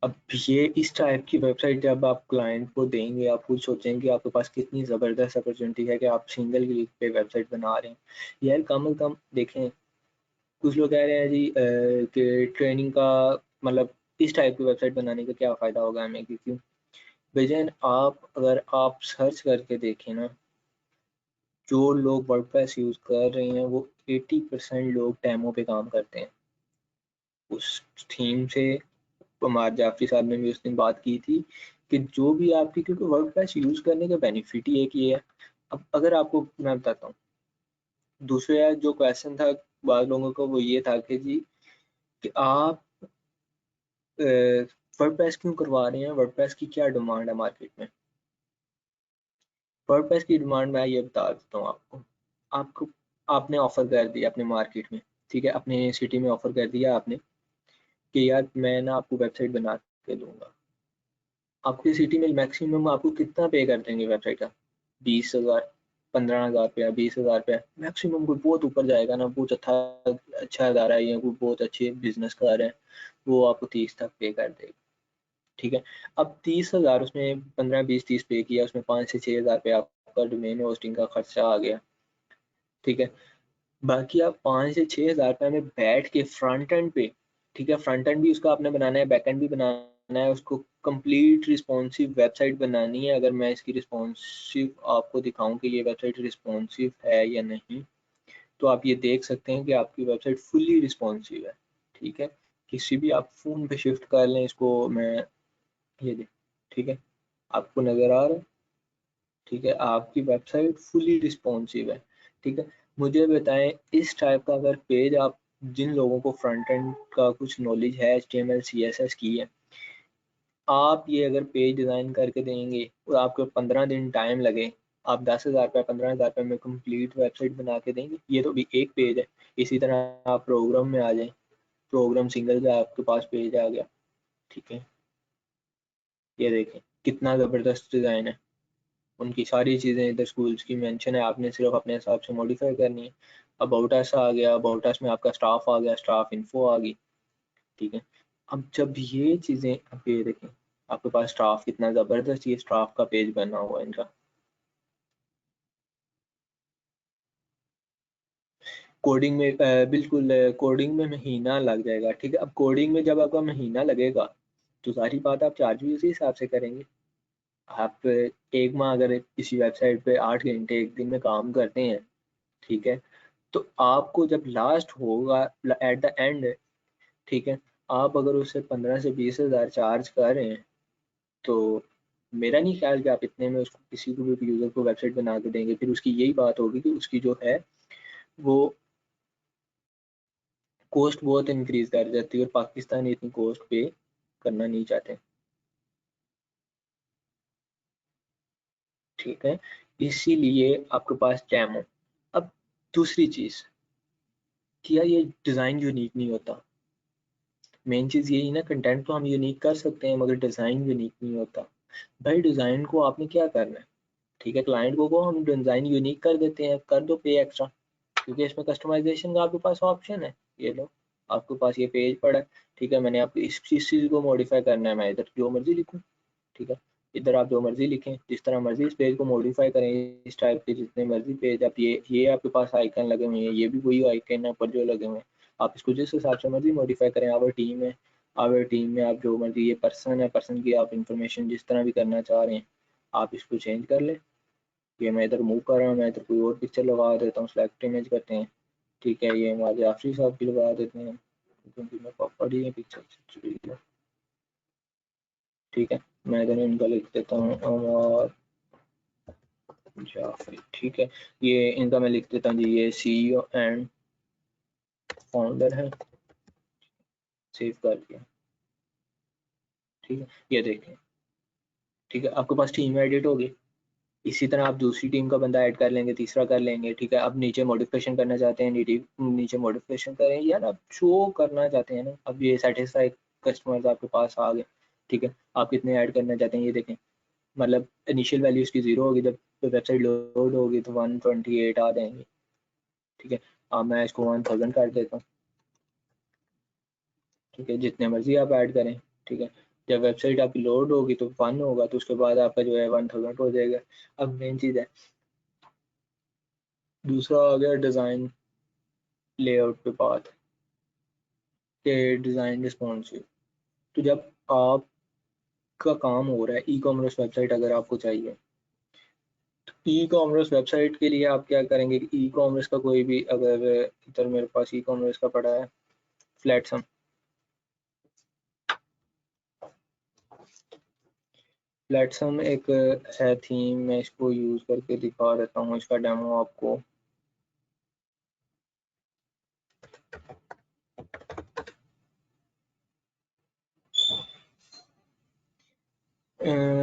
C: अब ये इस टाइप की वेबसाइट जब आप क्लाइंट को देंगे, आप खुद सोचेंगे कि आपके पास कितनी ज़बरदस्त अपॉर्चुनिटी है कि आप सिंगल क्लिक पे वेबसाइट बना रहे हैं। यार कम से कम देखें, कुछ लोग कह रहे हैं जी कि ट्रेनिंग का मतलब इस टाइप की वेबसाइट बनाने का क्या फ़ायदा होगा हमें, क्योंकि बेजन अगर आप सर्च करके देखें ना, जो लोग वर्डप्रेस यूज़ कर रहे हैं वो 80% लोग डेमो पे काम करते हैं उस थीम से। कुमार जाफरी साहब ने भी उस दिन बात की थी कि जो भी आपकी, क्योंकि वर्डप्रेस यूज़ करने का बेनिफिट ही एक ये है। अब अगर आपको मैं बताता हूँ, दूसरा जो क्वेश्चन था बाद लोगों को वो ये था कि जी कि आप वर्डप्रेस क्यों करवा रहे हैं, वर्डप्रेस की क्या डिमांड है मार्केट में। वर्डप्रेस की डिमांड मैं ये बता देता हूँ आपको आपने ऑफर कर दिया अपने मार्केट में, ठीक है, अपने सिटी में ऑफर कर दिया आपने कि यार मैं ना आपको वेबसाइट बना के दूंगा। आपकी सिटी में मैक्सिमम आपको कितना पे कर देंगे वेबसाइट का? 20,000, 15,000 रुपया, 20,000 रुपया मैक्सिमम। कोई बहुत ऊपर जाएगा ना, बहुत अच्छा अदारा है या कोई बहुत अच्छे बिजनेस कर रहे हैं, वो आपको 30 तक पे कर देगा, ठीक है। अब 30,000 उसमें 15, 20, 30 पे किया, उसमें 5 से 6,000 रुपया आपका डोमेन होस्टिंग का खर्चा आ गया, ठीक है। बाकी आप 5 से 6,000 रुपये में बैठ के फ्रंट एंड पे, ठीक है, फ्रंट एंड भी उसका आपने बनाना है, बैक एंड भी बनाना है, उसको कंप्लीट रिस्पॉन्सिव वेबसाइट बनानी है। अगर मैं इसकी रिस्पॉन्सिव आपको दिखाऊं कि ये वेबसाइट रिस्पॉन्सिव है या नहीं, तो आप ये देख सकते हैं कि आपकी वेबसाइट फुली रिस्पॉन्सिव है, ठीक है। किसी भी आप फ़ोन पे शिफ्ट कर लें इसको, मैं ये देख, ठीक है, आपको नज़र आ रहा है, ठीक है, आपकी वेबसाइट फुली रिस्पॉन्सिव है, ठीक है। मुझे बताएं इस टाइप का अगर पेज आप, जिन लोगों को फ्रंट एंड का कुछ नॉलेज है, HTML CSS की है, आप ये अगर पेज डिज़ाइन करके देंगे और आपको 15 दिन टाइम लगे, आप 10,000 रुपये 15,000 रुपये में कंप्लीट वेबसाइट बना के देंगे। ये तो भी एक पेज है। इसी तरह आप प्रोग्राम में आ जाएं, प्रोग्राम सिंगल का आपके पास पेज आ गया, ठीक है। ये देखें कितना ज़बरदस्त डिज़ाइन है, उनकी सारी चीज़ें इधर स्कूल्स की मेंशन है, आपने सिर्फ अपने हिसाब से मॉडिफाई करनी है। अबाउट अस आ गया, अबाउट अस में आपका स्टाफ आ गया, स्टाफ इन्फो आ गई, ठीक है। अब जब ये चीज़ें, अब ये देखें आपके पास स्टाफ कितना ज़बरदस्त, ये स्टाफ का पेज बना हुआ है इनका। कोडिंग में बिल्कुल कोडिंग में महीना लग जाएगा, ठीक है। अब कोडिंग में जब आपका महीना लगेगा तो सारी बात आप चार्ज भी उसी हिसाब से करेंगे। आप एक माह अगर किसी वेबसाइट पे 8 घंटे एक दिन में काम करते हैं, ठीक है, तो आपको जब लास्ट होगा एट द एंड, ठीक है, आप अगर उससे 15 से 20,000 चार्ज कर रहे हैं, तो मेरा नहीं ख्याल कि आप इतने में उसको किसी को भी यूज़र को वेबसाइट बना के देंगे। फिर उसकी यही बात होगी कि उसकी जो है वो कॉस्ट बहुत इंक्रीज कर जाती है और पाकिस्तान इतनी कॉस्ट पे करना नहीं चाहते, ठीक है। इसीलिए आपके पास डेमो। अब दूसरी चीज़, क्या ये डिज़ाइन यूनिक नहीं होता? मेन चीज़ यही ना, कंटेंट तो हम यूनिक कर सकते हैं मगर डिज़ाइन यूनिक नहीं होता। भाई डिज़ाइन को आपने क्या करना है, ठीक है, क्लाइंट को हम डिज़ाइन यूनिक कर देते हैं, कर दो पे एक्स्ट्रा, क्योंकि इसमें कस्टमाइजेशन का आपके पास ऑप्शन है। ये लो आपके पास ये पेज पड़ा है, ठीक है, मैंने आपको इस चीज़ को मॉडिफाई करना है, मैं इधर जो मर्जी लिखूँ, ठीक है, इधर आप जो मर्जी लिखें, जिस तरह मर्जी इस पेज को मॉडिफाई करें, इस टाइप के जितने मर्जी पेज आप, ये आपके पास आइकन लगे हुए हैं, ये भी वही आइकन है ऊपर जो लगे हुए हैं, आप इसको जिस हिसाब से मर्जी मॉडिफाई करें। आवर टीम है, आवर टीम में आप जो मर्जी, ये पर्सन है, पर्सन की आप इंफॉर्मेशन जिस तरह भी करना चाह रहे हैं आप इसको चेंज कर लें। ये मैं इधर मूव कर रहा हूँ, मैं इधर कोई और पिक्चर लगा देता हूँ, सेलेक्ट इमेज करते हैं, ठीक है, ये हमारे आफरी साहब की लगा देते हैं क्योंकि मैं पॉपड़ ही पिक्चर, ठीक है। मैं इधर इनका लिख देता हूँ और जाफरी, ठीक है, ये इनका मैं लिख देता हूँ जी, ये CEO एंड फाउंडर है, सेव कर दिया, ठीक है। ये देखें, ठीक है, आपके पास टीम एडिट होगी। इसी तरह आप दूसरी टीम का बंदा ऐड कर लेंगे, तीसरा कर लेंगे, ठीक है। अब नीचे मॉडिफिकेशन करना चाहते हैं, नीचे मॉडिफिकेशन करें, यार आप जो करना चाहते हैं ना। अब ये सेटिस्फाई कस्टमर्स आपके पास आ गए, ठीक है, आप कितने ऐड करना चाहते हैं ये देखें। मतलब इनिशियल वैल्यू इसकी 0 होगी, जब वेबसाइट लोड होगी तो 128 आ जाएंगे, ठीक है। अब मैं इसको 1000 कर देता हूँ, ठीक है, जितने मर्जी आप ऐड करें, ठीक है। जब वेबसाइट आपकी लोड होगी तो 1 होगा, तो उसके बाद आपका जो है 1000 हो जाएगा। अब मेन चीज़ है, दूसरा आ गया डिज़ाइन लेआउट पे बात के डिज़ाइन रिस्पॉन्सिव। तो जब आपका काम हो रहा है ई कॉमर्स वेबसाइट अगर आपको चाहिए, ई कॉमर्स वेबसाइट के लिए आप क्या करेंगे कि ई कॉमर्स का कोई भी, अगर इधर मेरे पास ई कॉमर्स का पड़ा है फ्लैटसम, फ्लैटसम एक है थीम, मैं इसको यूज़ करके दिखा देता हूँ इसका डेमो आपको।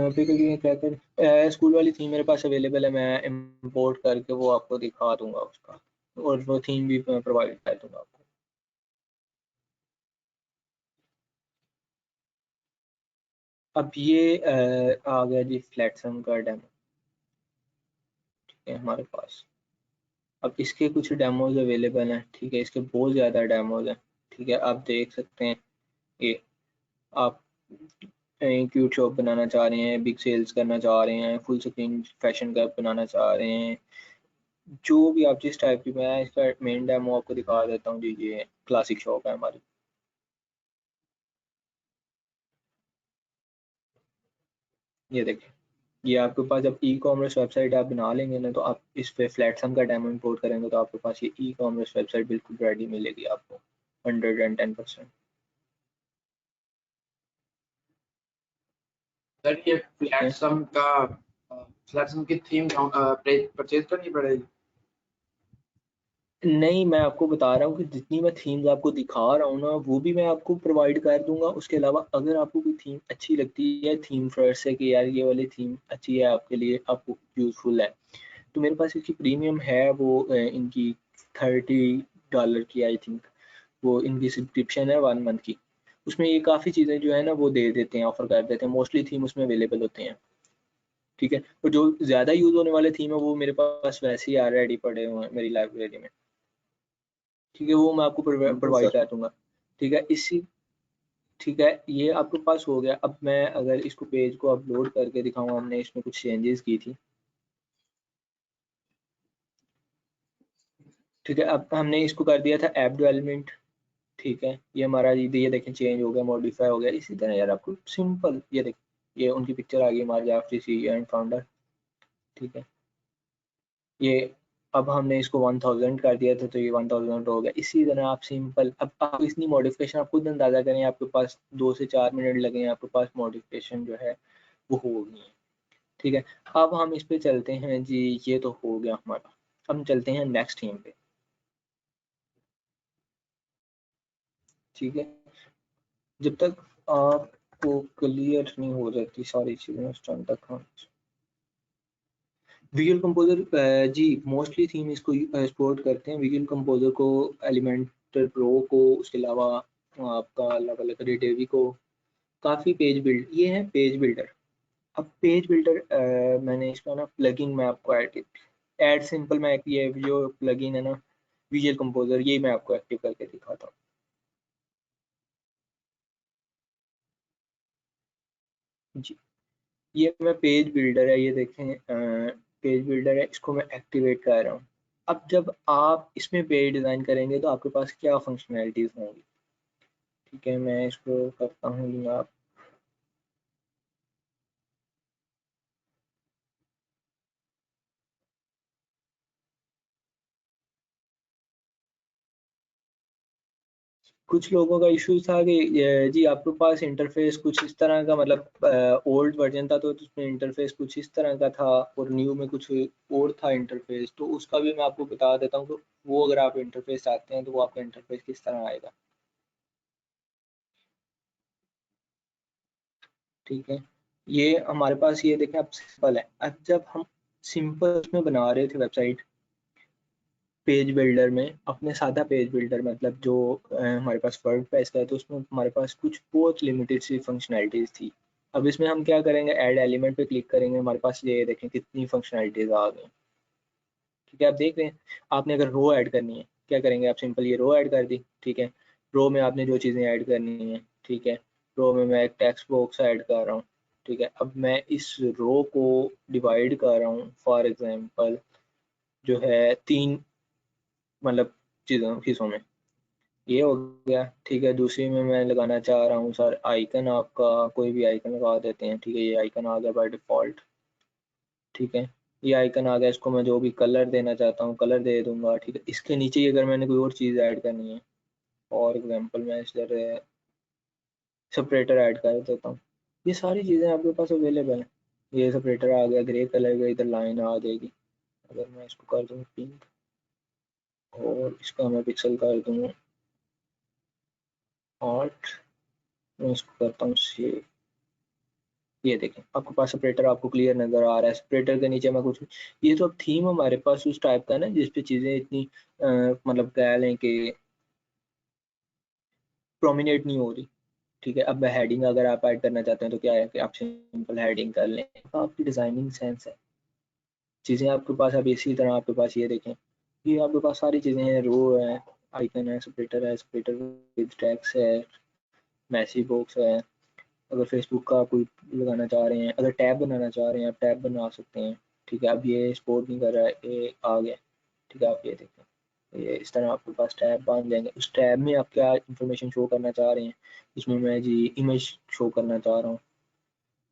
C: बेसिकली क्या कर स्कूल वाली थीम मेरे पास अवेलेबल है, मैं इंपोर्ट करके वो आपको दिखा दूंगा उसका, और वो थीम भी प्रोवाइड कर दूंगा आपको। अब ये आ गया जी फ्लैटसम का डेमो, ठीक है हमारे पास। अब इसके कुछ डेमोज अवेलेबल हैं, ठीक है, इसके बहुत ज़्यादा डेमोज हैं, ठीक है, आप देख सकते हैं। ये आप क्यूट शॉप बनाना चाह रहे हैं, बिग सेल्स करना चाह रहे हैं, फुल स्क्रीन फैशन का बनाना चाह रहे हैं, जो भी आप जिस टाइप की, मैं इसका मेन डेमो आपको दिखा देता हूँ जी। ये क्लासिक शॉप है हमारी, ये देखें, ये आपके पास जब ई कॉमर्स वेबसाइट आप बना लेंगे ना, तो आप इस पे फ्लैटसम का डेमो इंपोर्ट करेंगे तो आपके पास ये ई कॉमर्स वेबसाइट बिल्कुल रेडी मिलेगी आपको 110%।
F: सर ये
C: ठीक है,
F: फ्लैटसम की थीम परचेज करनी पड़ेगी?
C: नहीं, मैं आपको बता रहा हूँ कि जितनी मैं थीम्स आपको दिखा रहा हूँ ना, वो भी मैं आपको प्रोवाइड कर दूंगा। उसके अलावा अगर आपको कोई थीम अच्छी लगती है, थीम फर्स्ट है कि यार ये वाली थीम अच्छी है आपके लिए, आपको यूजफुल है, तो मेरे पास इसकी प्रीमियम है, वो इनकी $30 की आई थिंक, वो इनकी सब्सक्रिप्शन है 1 मंथ की। उसमें ये काफ़ी चीज़ें जो है ना वो दे देते हैं, ऑफर कर देते हैं, मोस्टली थीम उसमें अवेलेबल होते हैं, ठीक है। और जो ज़्यादा यूज़ होने वाले थीम है वो मेरे पास वैसे ही ऑलरेडी पड़े हुए हैं मेरी लाइब्रेरी में, ठीक है, वो मैं आपको प्रोवाइड कर दूंगा, ठीक है। इसी ठीक है, ये आपके पास हो गया। अब मैं अगर इसको पेज को अपलोड करके दिखाऊँ, हमने इसमें कुछ चेंजेस की थी, ठीक है। अब हमने इसको कर दिया था ऐप डेवलपमेंट, ठीक है, ये हमारा ये देखें चेंज हो गया, मॉडिफाई हो गया। इसी तरह यार आपको सिंपल ये देखें, ये उनकी पिक्चर आ गई हमारे जाफरी CEO एंड फाउंडर, ठीक है। ये अब हमने इसको 1000 कर दिया था, तो ये 1000 हो गया। इसी तरह आप सिंपल, अब आप इतनी मॉडिफिकेशन आप खुद अंदाजा करें, आपके पास 2 से 4 मिनट लगे, आपके पास मॉडिफिकेशन जो है वो होगी, ठीक है। अब हम इस पे चलते हैं जी, ये तो हो गया हमारा। अब हम चलते हैं नेक्स्ट थीम पे, ठीक है। जब तक आपको क्लियर नहीं हो जाती सारी चीज़ें उस टाइम तक हम विजुअल कंपोजर जी मोस्टली थीम इसको सपोर्ट करते हैं, विजुअल कंपोजर को, एलिमेंटर प्रो को, उसके अलावा आपका अलग अलग रेडेवी को, काफ़ी पेज बिल्ड, ये है पेज बिल्डर। अब पेज बिल्डर मैंने इसका ना प्लगइन मैं आपको ऐड सिंपल, मैं ये जो प्लगइन है ना विजुअल कंपोजर, ये मैं आपको एक्टिव करके दिखाता हूँ जी। ये मैं पेज बिल्डर है, ये देखें पेज बिल्डर है, इसको मैं एक्टिवेट कर रहा हूँ। अब जब आप इसमें पेज डिज़ाइन करेंगे तो आपके पास क्या फंक्शनैलिटीज़ होंगी, ठीक है, मैं इसको करता हूँ आप कुछ लोगों का इशू था कि जी आपके पास इंटरफेस कुछ इस तरह का, मतलब ओल्ड वर्जन था तो उसमें इंटरफेस कुछ इस तरह का था, और न्यू में कुछ और था इंटरफेस, तो उसका भी मैं आपको बता देता हूँ। तो वो अगर आप इंटरफेस चाहते हैं तो वो आपका इंटरफेस किस तरह आएगा, ठीक है। ये हमारे पास ये देखें, अब सिंपल है। अब जब हम सिंपल में बना रहे थे वेबसाइट पेज बिल्डर में, अपने सादा पेज बिल्डर, मतलब जो हमारे पास वर्डप्रेस का है, तो उसमें हमारे पास कुछ बहुत लिमिटेड सी फंक्शनैलिटीज़ थी। अब इसमें हम क्या करेंगे, ऐड एलिमेंट पे क्लिक करेंगे, हमारे पास ये देखें कितनी फंक्शनैलिटीज़ आ गई, ठीक है। आप देख रहे हैं, आपने अगर रो ऐड करनी है, क्या करेंगे आप, सिंपल ये रो ऐड कर दी, ठीक है। रो में आपने जो चीज़ें ऐड करनी है, ठीक है, रो में मैं एक टेक्स्ट बॉक्स ऐड कर रहा हूँ, ठीक है। अब मैं इस रो को डिवाइड कर रहा हूँ, फॉर एग्जांपल जो है 3 मतलब चीज़ों हिस्सों में, ये हो गया, ठीक है। दूसरी में मैं लगाना चाह रहा हूँ सर आइकन, आपका कोई भी आइकन लगा देते हैं, ठीक है। ये आइकन आ गया बाय डिफ़ॉल्ट, ठीक है। ये आइकन आ गया, इसको मैं जो भी कलर देना चाहता हूँ कलर दे दूंगा, ठीक है। इसके नीचे ही अगर मैंने कोई और चीज़ ऐड करनी है, फॉर एग्जांपल मैं इधर सेपरेटर ऐड कर देता हूँ, ये सारी चीज़ें आपके पास अवेलेबल हैं। ये सेपरेटर आ गया ग्रे कलर का, इधर लाइन आ जाएगी। अगर मैं इसको कर दूँ पिंक और इसका मैं पिक्सल कर दूँ 8, मैं इसको करता हूँ सेव। ये देखें आपके पास सेपरेटर आपको क्लियर नज़र आ रहा है। सेपरेटर के नीचे मैं कुछ, ये तो अब थीम हमारे पास उस टाइप का ना जिस पे चीज़ें इतनी मतलब कह लें कि प्रोमिनेट नहीं हो रही, ठीक है। अब हेडिंग अगर आप ऐड करना चाहते हैं तो क्या है कि आप सिंपल हेडिंग कर लें, आपकी डिज़ाइनिंग सेंस है, चीज़ें आपके पास। अब इसी तरह आपके पास ये देखें, ये आपके पास सारी चीज़ें हैं, रो है, आइकन है, सेपरेटर विद टेक्स्ट है, मैसेज बॉक्स है। अगर फेसबुक का कोई लगाना चाह रहे हैं, अगर टैब बनाना चाह रहे हैं आप टैब बना सकते हैं, ठीक है। अब ये सपोर्ट नहीं कर रहा है, ये आ गया, ठीक है। आप ये देखें, ये इस तरह आपके पास टैब बन जाएंगे। उस टैब में आप क्या इंफॉर्मेशन शो करना चाह रहे हैं, इसमें मैं जी इमेज शो करना चाह रहा हूँ,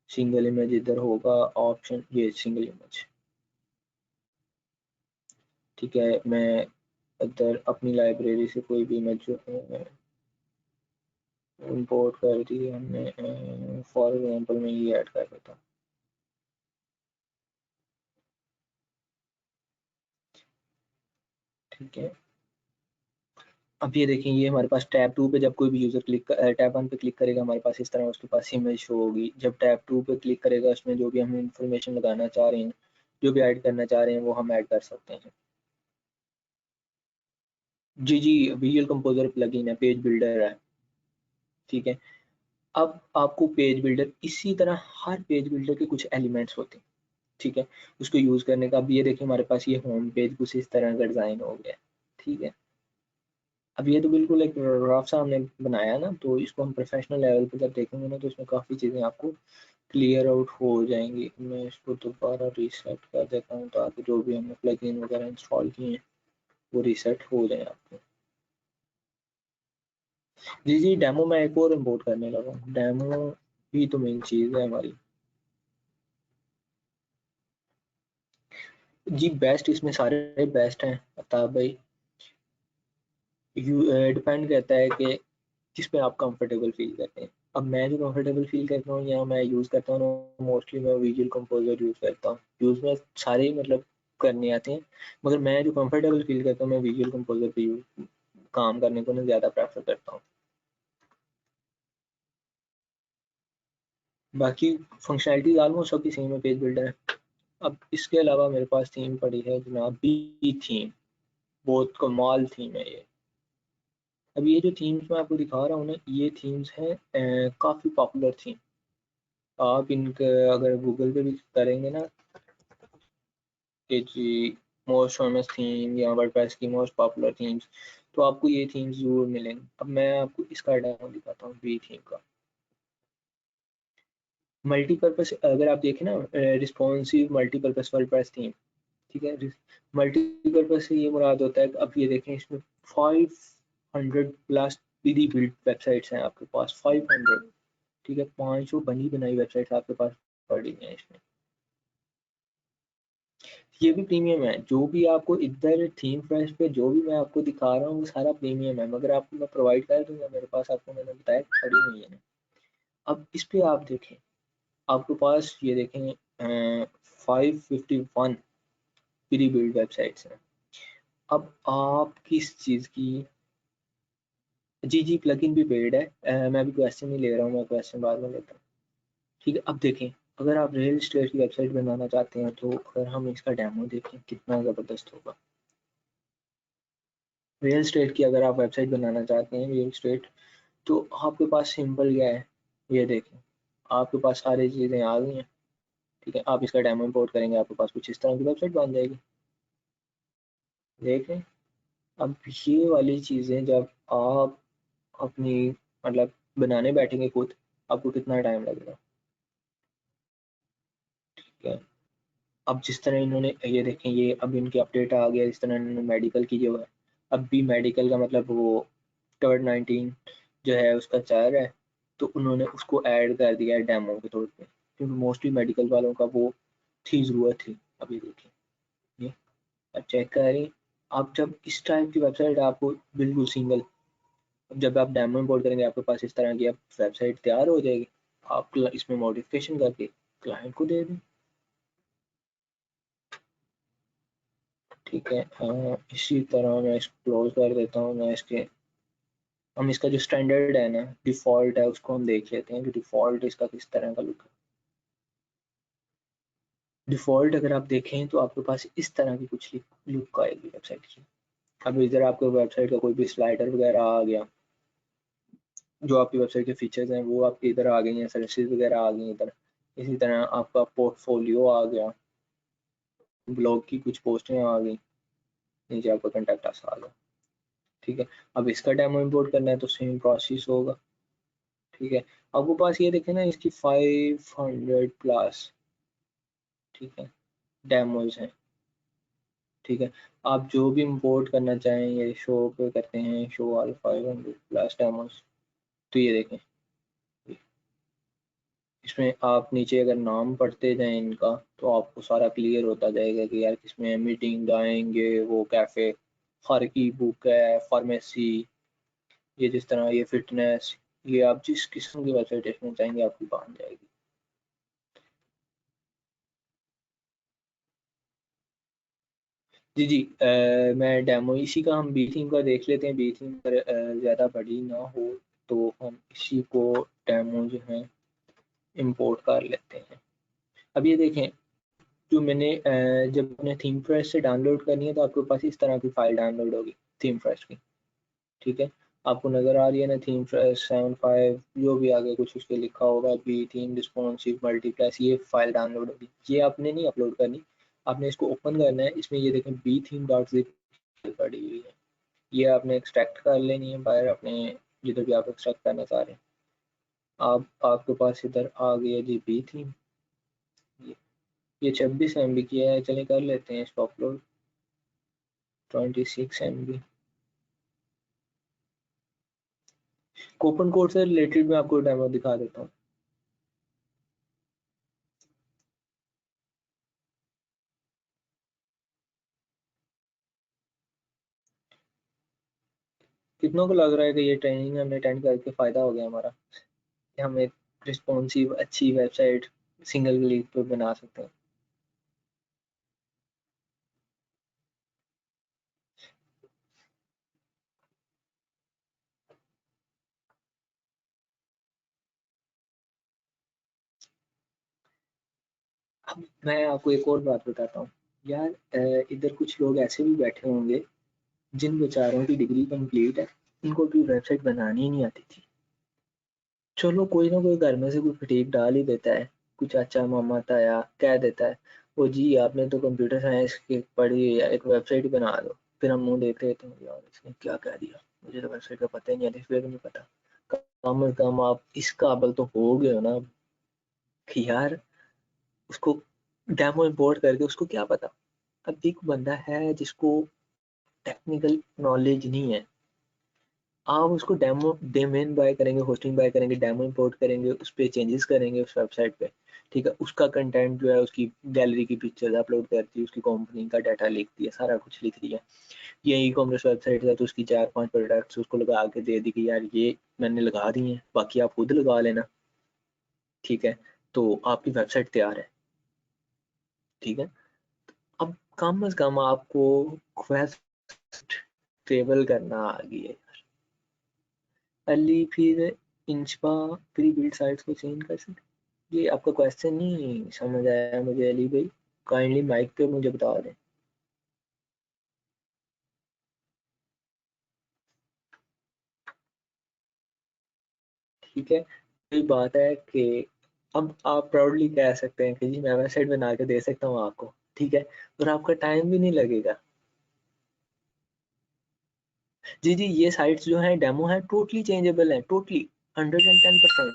C: सिंगल इमेज इधर होगा ऑप्शन, ये सिंगल इमेज, ठीक है। मैं इधर अपनी लाइब्रेरी से कोई भी इमेज जो है इंपोर्ट कर दी हमने, फॉर एग्जांपल मैं ये ऐड कर देता हूँ, ठीक है। अब ये देखें, ये हमारे पास टैब 2 पे जब कोई भी यूज़र टैब 1 पे क्लिक करेगा, हमारे पास इस तरह उसके पास इमेज शो होगी। जब टैब 2 पे क्लिक करेगा, उसमें जो भी हम इंफॉर्मेशन लगाना चाह रहे हैं, जो भी ऐड करना चाह रहे हैं, वो हम ऐड कर सकते हैं। जी जी, विजुअल कंपोजर प्लगइन है, पेज बिल्डर है, ठीक है। अब आपको पेज बिल्डर इसी तरह हर पेज बिल्डर के कुछ एलिमेंट्स होते हैं, ठीक है, उसको यूज़ करने का। अब ये देखिए हमारे पास ये होम पेज कुछ इस तरह का डिज़ाइन हो गया, ठीक है। अब ये तो बिल्कुल एक रफ सा हमने बनाया ना, तो इसको हम प्रोफेशनल लेवल पे जब देखेंगे ना, तो इसमें काफ़ी चीज़ें आपको क्लियर आउट हो जाएंगी। मैं इसको दोबारा रीसेट कर देता हूँ ताकि जो भी हमने प्लगइन वगैरह इंस्टॉल किए हैं वो रीसेट हो जाए आपको। जी जी, डेमो मैं एक और इम्पोर्ट करने लगा हूँ, डेमो भी तो मेन चीज़ है हमारी। जी बेस्ट, इसमें सारे बेस्ट हैं अताब भाई, डिपेंड करता है कि किस पे आप कंफर्टेबल फील करते हैं। अब मैं जो कंफर्टेबल फील करता हूँ या मैं यूज़ करता हूँ, मोस्टली मैं विजुअल कंपोजर यूज़ करता हूँ। यूज़ में सारे मतलब करने आते हैं, मगर मैं जो कंफर्टेबल फील करता हूँ मैं विजुअल कंपोजर पे यूज काम करने को ना ज़्यादा प्रेफर करता हूँ। बाकी फंक्शनैलिटीज ऑलमोस्ट सबकी सेम है पेज बिल्डर है। अब इसके अलावा मेरे पास थीम पड़ी है जनाब, बी थीम, बहुत कमाल थीम है ये। अब ये जो थीम्स मैं आपको दिखा रहा हूँ ना, ये थीम्स हैं काफ़ी पॉपुलर थीम। आप इनके अगर गूगल पे भी करेंगे ना कि जी मोस्ट फेमस थीम या वर्डप्रेस की मोस्ट पॉपुलर थीम्स, तो आपको ये थीम्स जरूर मिलेंगे। अब मैं आपको इसका डेमो दिखाता हूँ बी थीम का। मल्टीपर्पस अगर आप देखें ना, रिस्पॉन्सिव मल्टीपर्पस वर्डप्रेस थीम, ठीक है। मल्टीपर्पस से ये मुराद होता है कि अब ये देखें इसमें 500 प्लस प्री बिल्ट वेबसाइट्स हैं आपके पास, 500, ठीक है। 500 बनी बनाई वेबसाइट्स आपके पास पड़ी हैं इसमें। ये भी प्रीमियम है, जो भी आपको इधर थीम फ्रेश पे जो भी मैं आपको दिखा रहा हूँ वो सारा प्रीमियम है, मगर आपको मैं प्रोवाइड कर दूंगा, मेरे पास आपको मैंने बताया पड़ी हुई है। अब इस पे आप देखें, आपके पास ये देखें 551 प्री बिल्ड वेबसाइट्स हैं। अब आप किस चीज़ की, जी जी प्लगइन भी पेड है, मैं अभी क्वेश्चन नहीं ले रहा हूँ, मैं क्वेश्चन बाद में लेता हूँ, ठीक है। अब देखें, अगर आप रियल स्टेट की वेबसाइट बनाना चाहते हैं तो अगर हम इसका डेमो देखें कितना ज़बरदस्त होगा। रियल स्टेट की अगर आप वेबसाइट बनाना चाहते हैं रियल स्टेट, तो आपके पास सिंपल क्या है, ये देखें आपके पास सारी चीज़ें आ गई हैं, ठीक है। आप इसका डेमो इंपोर्ट करेंगे, आपके पास कुछ इस तरह की वेबसाइट बन जाएगी। देखें, अब ये वाली चीज़ें जब आप अपनी मतलब बनाने बैठेंगे खुद, आपको कितना टाइम लगेगा। ठीक है, अब जिस तरह इन्होंने ये देखें, ये अब इनकी अपडेट आ गया, इस तरह इन्होंने मेडिकल की जो है, अब भी मेडिकल का मतलब वो कोविड-19 जो है उसका चल रहा है, तो उन्होंने उसको ऐड कर दिया है डेमो के तौर पे, क्योंकि मोस्टली मेडिकल वालों का वो थी ज़रूरत थी। अब ये देखिए, ये अब चेक करें, आप जब इस टाइप की वेबसाइट आपको बिल्कुल सिंगल, जब आप डेमो इंपोर्ट करेंगे आपके पास इस तरह की अब वेबसाइट तैयार हो जाएगी, आप इसमें मॉडिफिकेशन करके क्लाइंट को दे दें। ठीक है, इसी तरह मैं इसको क्लोज कर देता हूँ। मैं इसके, हम इसका जो स्टैंडर्ड है ना, डिफ़ॉल्ट है, उसको हम देख लेते हैं कि डिफ़ॉल्ट इसका किस तरह का लुक है। डिफ़ॉल्ट अगर आप देखें तो आपके पास इस तरह की कुछ लुक आएगी वेबसाइट की। अब इधर आपको वेबसाइट का कोई भी स्लाइडर वगैरह आ गया, जो आपकी वेबसाइट के फीचर्स हैं वो आपके इधर आ गई हैं, सर्विसेज वगैरह आ गई इधर। इसी तरह आपका पोर्टफोलियो आ गया, ब्लॉग की कुछ पोस्टें आ गई, नीचे आपका कॉन्टैक्ट अस आ गया। ठीक है, अब इसका डेमो इंपोर्ट करना है तो सेम प्रोसेस होगा। ठीक है, आपके पास ये देखें ना, इसकी 500 प्लस, ठीक है, डेमोज हैं। ठीक है, आप जो भी इंपोर्ट करना चाहें ये शो पे करते हैं, शो ऑल 500 प्लस डेमोज। तो ये देखें, इसमें आप नीचे अगर नाम पढ़ते जाएं इनका तो आपको सारा क्लियर होता जाएगा कि यार किसमें मीटिंग आएंगे, वो कैफ़े, हर ई बुक है, फार्मेसी, ये जिस तरह ये फिटनेस, ये आप जिस किस्म की वेबसाइट देखना चाहेंगे आपकी बन जाएगी। जी जी, मैं डेमो इसी का, हम बी थीम का देख लेते हैं। बी थीम पर ज़्यादा बड़ी ना हो तो हम इसी को डेमो जो है इंपोर्ट कर लेते हैं। अब ये देखें, जो मैंने जब अपने थीम फ्रेश से डाउनलोड करनी है तो आपके पास इस तरह की फ़ाइल डाउनलोड होगी थीम फ्रेश की। ठीक है, आपको नज़र आ रही है ना थीम फ्रेश 75 जो भी आगे कुछ उसके लिखा होगा, बी थीम रिस्पॉन्सिव मल्टीप्लेक्स, ये फाइल डाउनलोड होगी। ये आपने नहीं अपलोड करनी, आपने इसको ओपन करना है। इसमें ये देखें बी थीम डॉट जिप पड़ी हुई है, ये आपने एक्सट्रैक्ट कर लेनी है बाहर अपने जिधर भी आप एक्सट्रैक्ट करना चाह रहे हैं। आप आपके पास इधर आ गया जी बी थीम, ये 26 MB की है, चलिए कर लेते हैं इसको अपलोड। 26 MB कूपन कोड से रिलेटेड मैं आपको डेमो दिखा देता हूँ। कितनों को लग रहा है कि ये ट्रेनिंग हमने अटेंड करके फ़ायदा हो गया हमारा, कि हम एक रिस्पॉन्सिव अच्छी वेबसाइट सिंगल क्लिक पे बना सकते हैं। अब मैं आपको एक और बात बताता हूँ यार, इधर कुछ लोग ऐसे भी बैठे होंगे जिन बेचारों की डिग्री कंप्लीट है, उनको भी वेबसाइट बनानी ही नहीं आती थी। चलो कोई ना कोई घर में से कोई फटीक डाल ही देता है, कुछ चाचा मामा ताया कह देता है, वो जी आपने तो कंप्यूटर साइंस की पढ़ी है, एक वेबसाइट बना दो। फिर हम मुंह देख रहे थे यार इसने क्या कह दिया, मुझे तो वेबसाइट का पता ही नहीं है, इसलिए नहीं पता। कम से कम आप इस काबिल तो हो गए हो ना कि यार उसको डेमो इंपोर्ट करके, उसको क्या पता। अब एक बंदा है जिसको टेक्निकल नॉलेज नहीं है, आप उसको डेमो डोमेन बाय करेंगे, होस्टिंग बाय करेंगे, डेमो इंपोर्ट करेंगे, उस पर चेंजेस करेंगे उस वेबसाइट पे। ठीक है, उसका कंटेंट जो है, उसकी गैलरी की पिक्चर्स अपलोड करती है, उसकी कंपनी का डाटा लिखती है, सारा कुछ लिख दिया। ये ई कॉमर्स वेबसाइट है तो उसकी 4-5 प्रोडक्ट्स उसको लगा के दे दी कि यार ये मैंने लगा दी हैं, बाकी आप खुद लगा लेना। ठीक है, तो आपकी वेबसाइट तैयार है। ठीक है, अब कम से कम आपको क्वेस्ट टेबल करना आ गई है। अली फिर इंचपा प्री बिल्ड साइट्स को चेंज कर सकते, ये आपका क्वेश्चन नहीं समझ आया मुझे अली भाई, काइंडली माइक पे मुझे बता दें। ठीक है, ये बात है कि अब आप प्राउडली कह सकते हैं कि जी मैं वेबसाइट बना के दे सकता हूँ आपको। ठीक है, और आपका टाइम भी नहीं लगेगा। जी जी, ये साइट्स जो हैं डेमो है टोटली चेंजेबल है, टोटली 110%।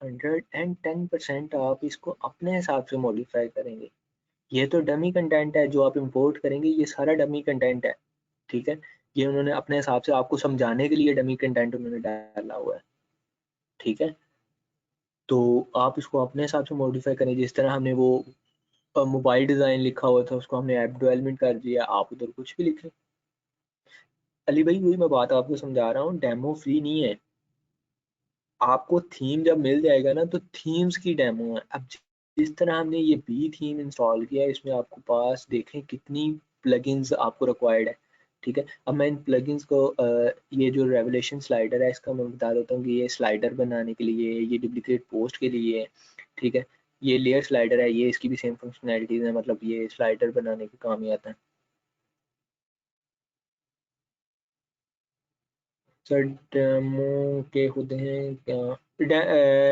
C: 110% आप इसको अपने हिसाब से मॉडिफाई करेंगे। ये तो डमी कंटेंट है जो आप इंपोर्ट करेंगे, ये सारा डमी कंटेंट है, ठीक है। ये उन्होंने अपने हिसाब से आपको समझाने के लिए डमी कंटेंट उन्होंने डाला हुआ है, ठीक है। तो आप इसको अपने हिसाब से मॉडिफाई करें। जिस तरह हमने वो मोबाइल डिज़ाइन लिखा हुआ था उसको हमने ऐप डेवलपमेंट कर दिया, आप उधर कुछ भी लिखें। अली भाई वही मैं बात आपको समझा रहा हूँ, डेमो फ्री नहीं है। आपको थीम जब मिल जाएगा ना तो थीम्स की डेमो है। अब जिस तरह हमने ये बी थीम इंस्टॉल किया है, इसमें आपको पास देखें कितनी प्लगइन्स आपको रिक्वायर्ड है, ठीक है। अब मैं इन प्लगइन्स को ये जो रेवलेशन स्लाइडर है इसका मैं बता देता हूँ कि ये स्लाइडर बनाने के लिए, ये डुप्लीकेट पोस्ट के लिए, ठीक है। ये लेयर स्लाइडर है, ये इसकी भी सेम फंक्शनैलिटीज है, मतलब ये स्लाइडर बनाने के काम ही आता है। सर डेमो के होते हैं क्या?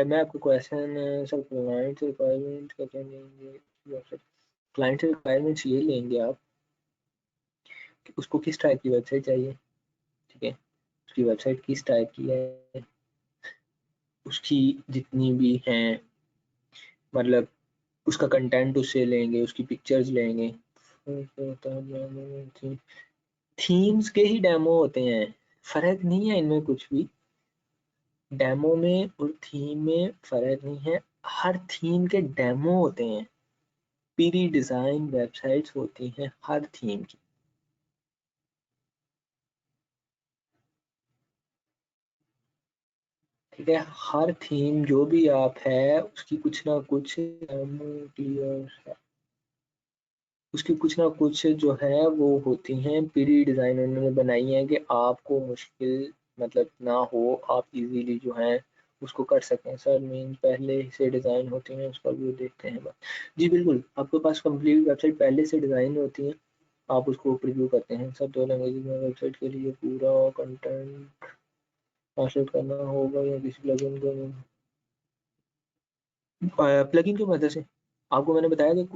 C: मैं आपको क्वेश्चन सर क्लाइंट रिक्वायरमेंट क्या लेंगे? क्लाइंट रिक्वायरमेंट्स ये लेंगे आप कि उसको किस टाइप की वेबसाइट चाहिए, ठीक है। उसकी वेबसाइट किस टाइप की है, उसकी जितनी भी हैं, मतलब उसका कंटेंट उससे लेंगे, उसकी पिक्चर्स लेंगे। थीम्स के ही डेमो होते हैं, फर्क नहीं है इनमें कुछ भी। डेमो में और थीम में फर्क नहीं है, हर थीम के डेमो होते हैं। प्री डिजाइन वेबसाइट्स होती हैं हर थीम की, ठीक है। हर थीम जो भी आप है उसकी कुछ ना कुछ क्लियर है, उसकी कुछ ना कुछ जो है वो होती हैं प्री डिजाइन उन्होंने बनाई है कि आपको मुश्किल मतलब ना हो, आप इजीली जो है उसको कर सकें। सर मीन पहले से डिज़ाइन होती हैं, उसका व्यू देखते हैं। जी बिल्कुल, आपके पास कंप्लीट वेबसाइट पहले से डिज़ाइन होती है, आप उसको प्रीव्यू करते हैं। सब 2 लैंग्वेज में वेबसाइट के लिए पूरा कंटेंट ट्रांसलेट करना होगा या किसी प्लगइन को? प्लगइन की मदद से आपको मैंने बताया कि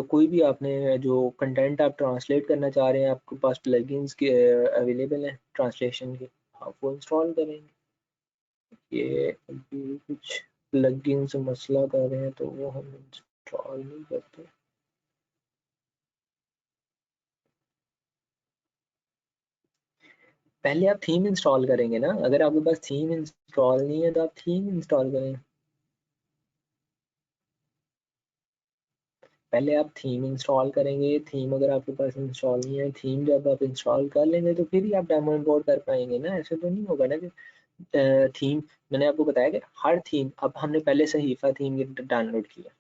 C: कोई भी आपने जो कंटेंट आप ट्रांसलेट करना चाह रहे हैं, आपके पास प्लगइन्स के अवेलेबल हैं ट्रांसलेशन के, आप वो इंस्टॉल करेंगे। ये अभी कुछ प्लगइन से मसला कर रहे हैं तो वो हम इंस्टॉल नहीं करते। पहले आप थीम इंस्टॉल करेंगे ना, अगर आपके पास थीम इंस्टॉल नहीं है तो आप थीम इंस्टॉल करें। पहले आप थीम इंस्टॉल करेंगे, थीम अगर आपके पास इंस्टॉल नहीं है, थीम जब आप इंस्टॉल कर लेंगे तो फिर ही आप डेमो इंपोर्ट कर पाएंगे ना। ऐसे तो नहीं होगा ना कि थीम, मैंने आपको बताया कि हर थीम, अब हमने पहले सहीफा थीम डाउनलोड किया,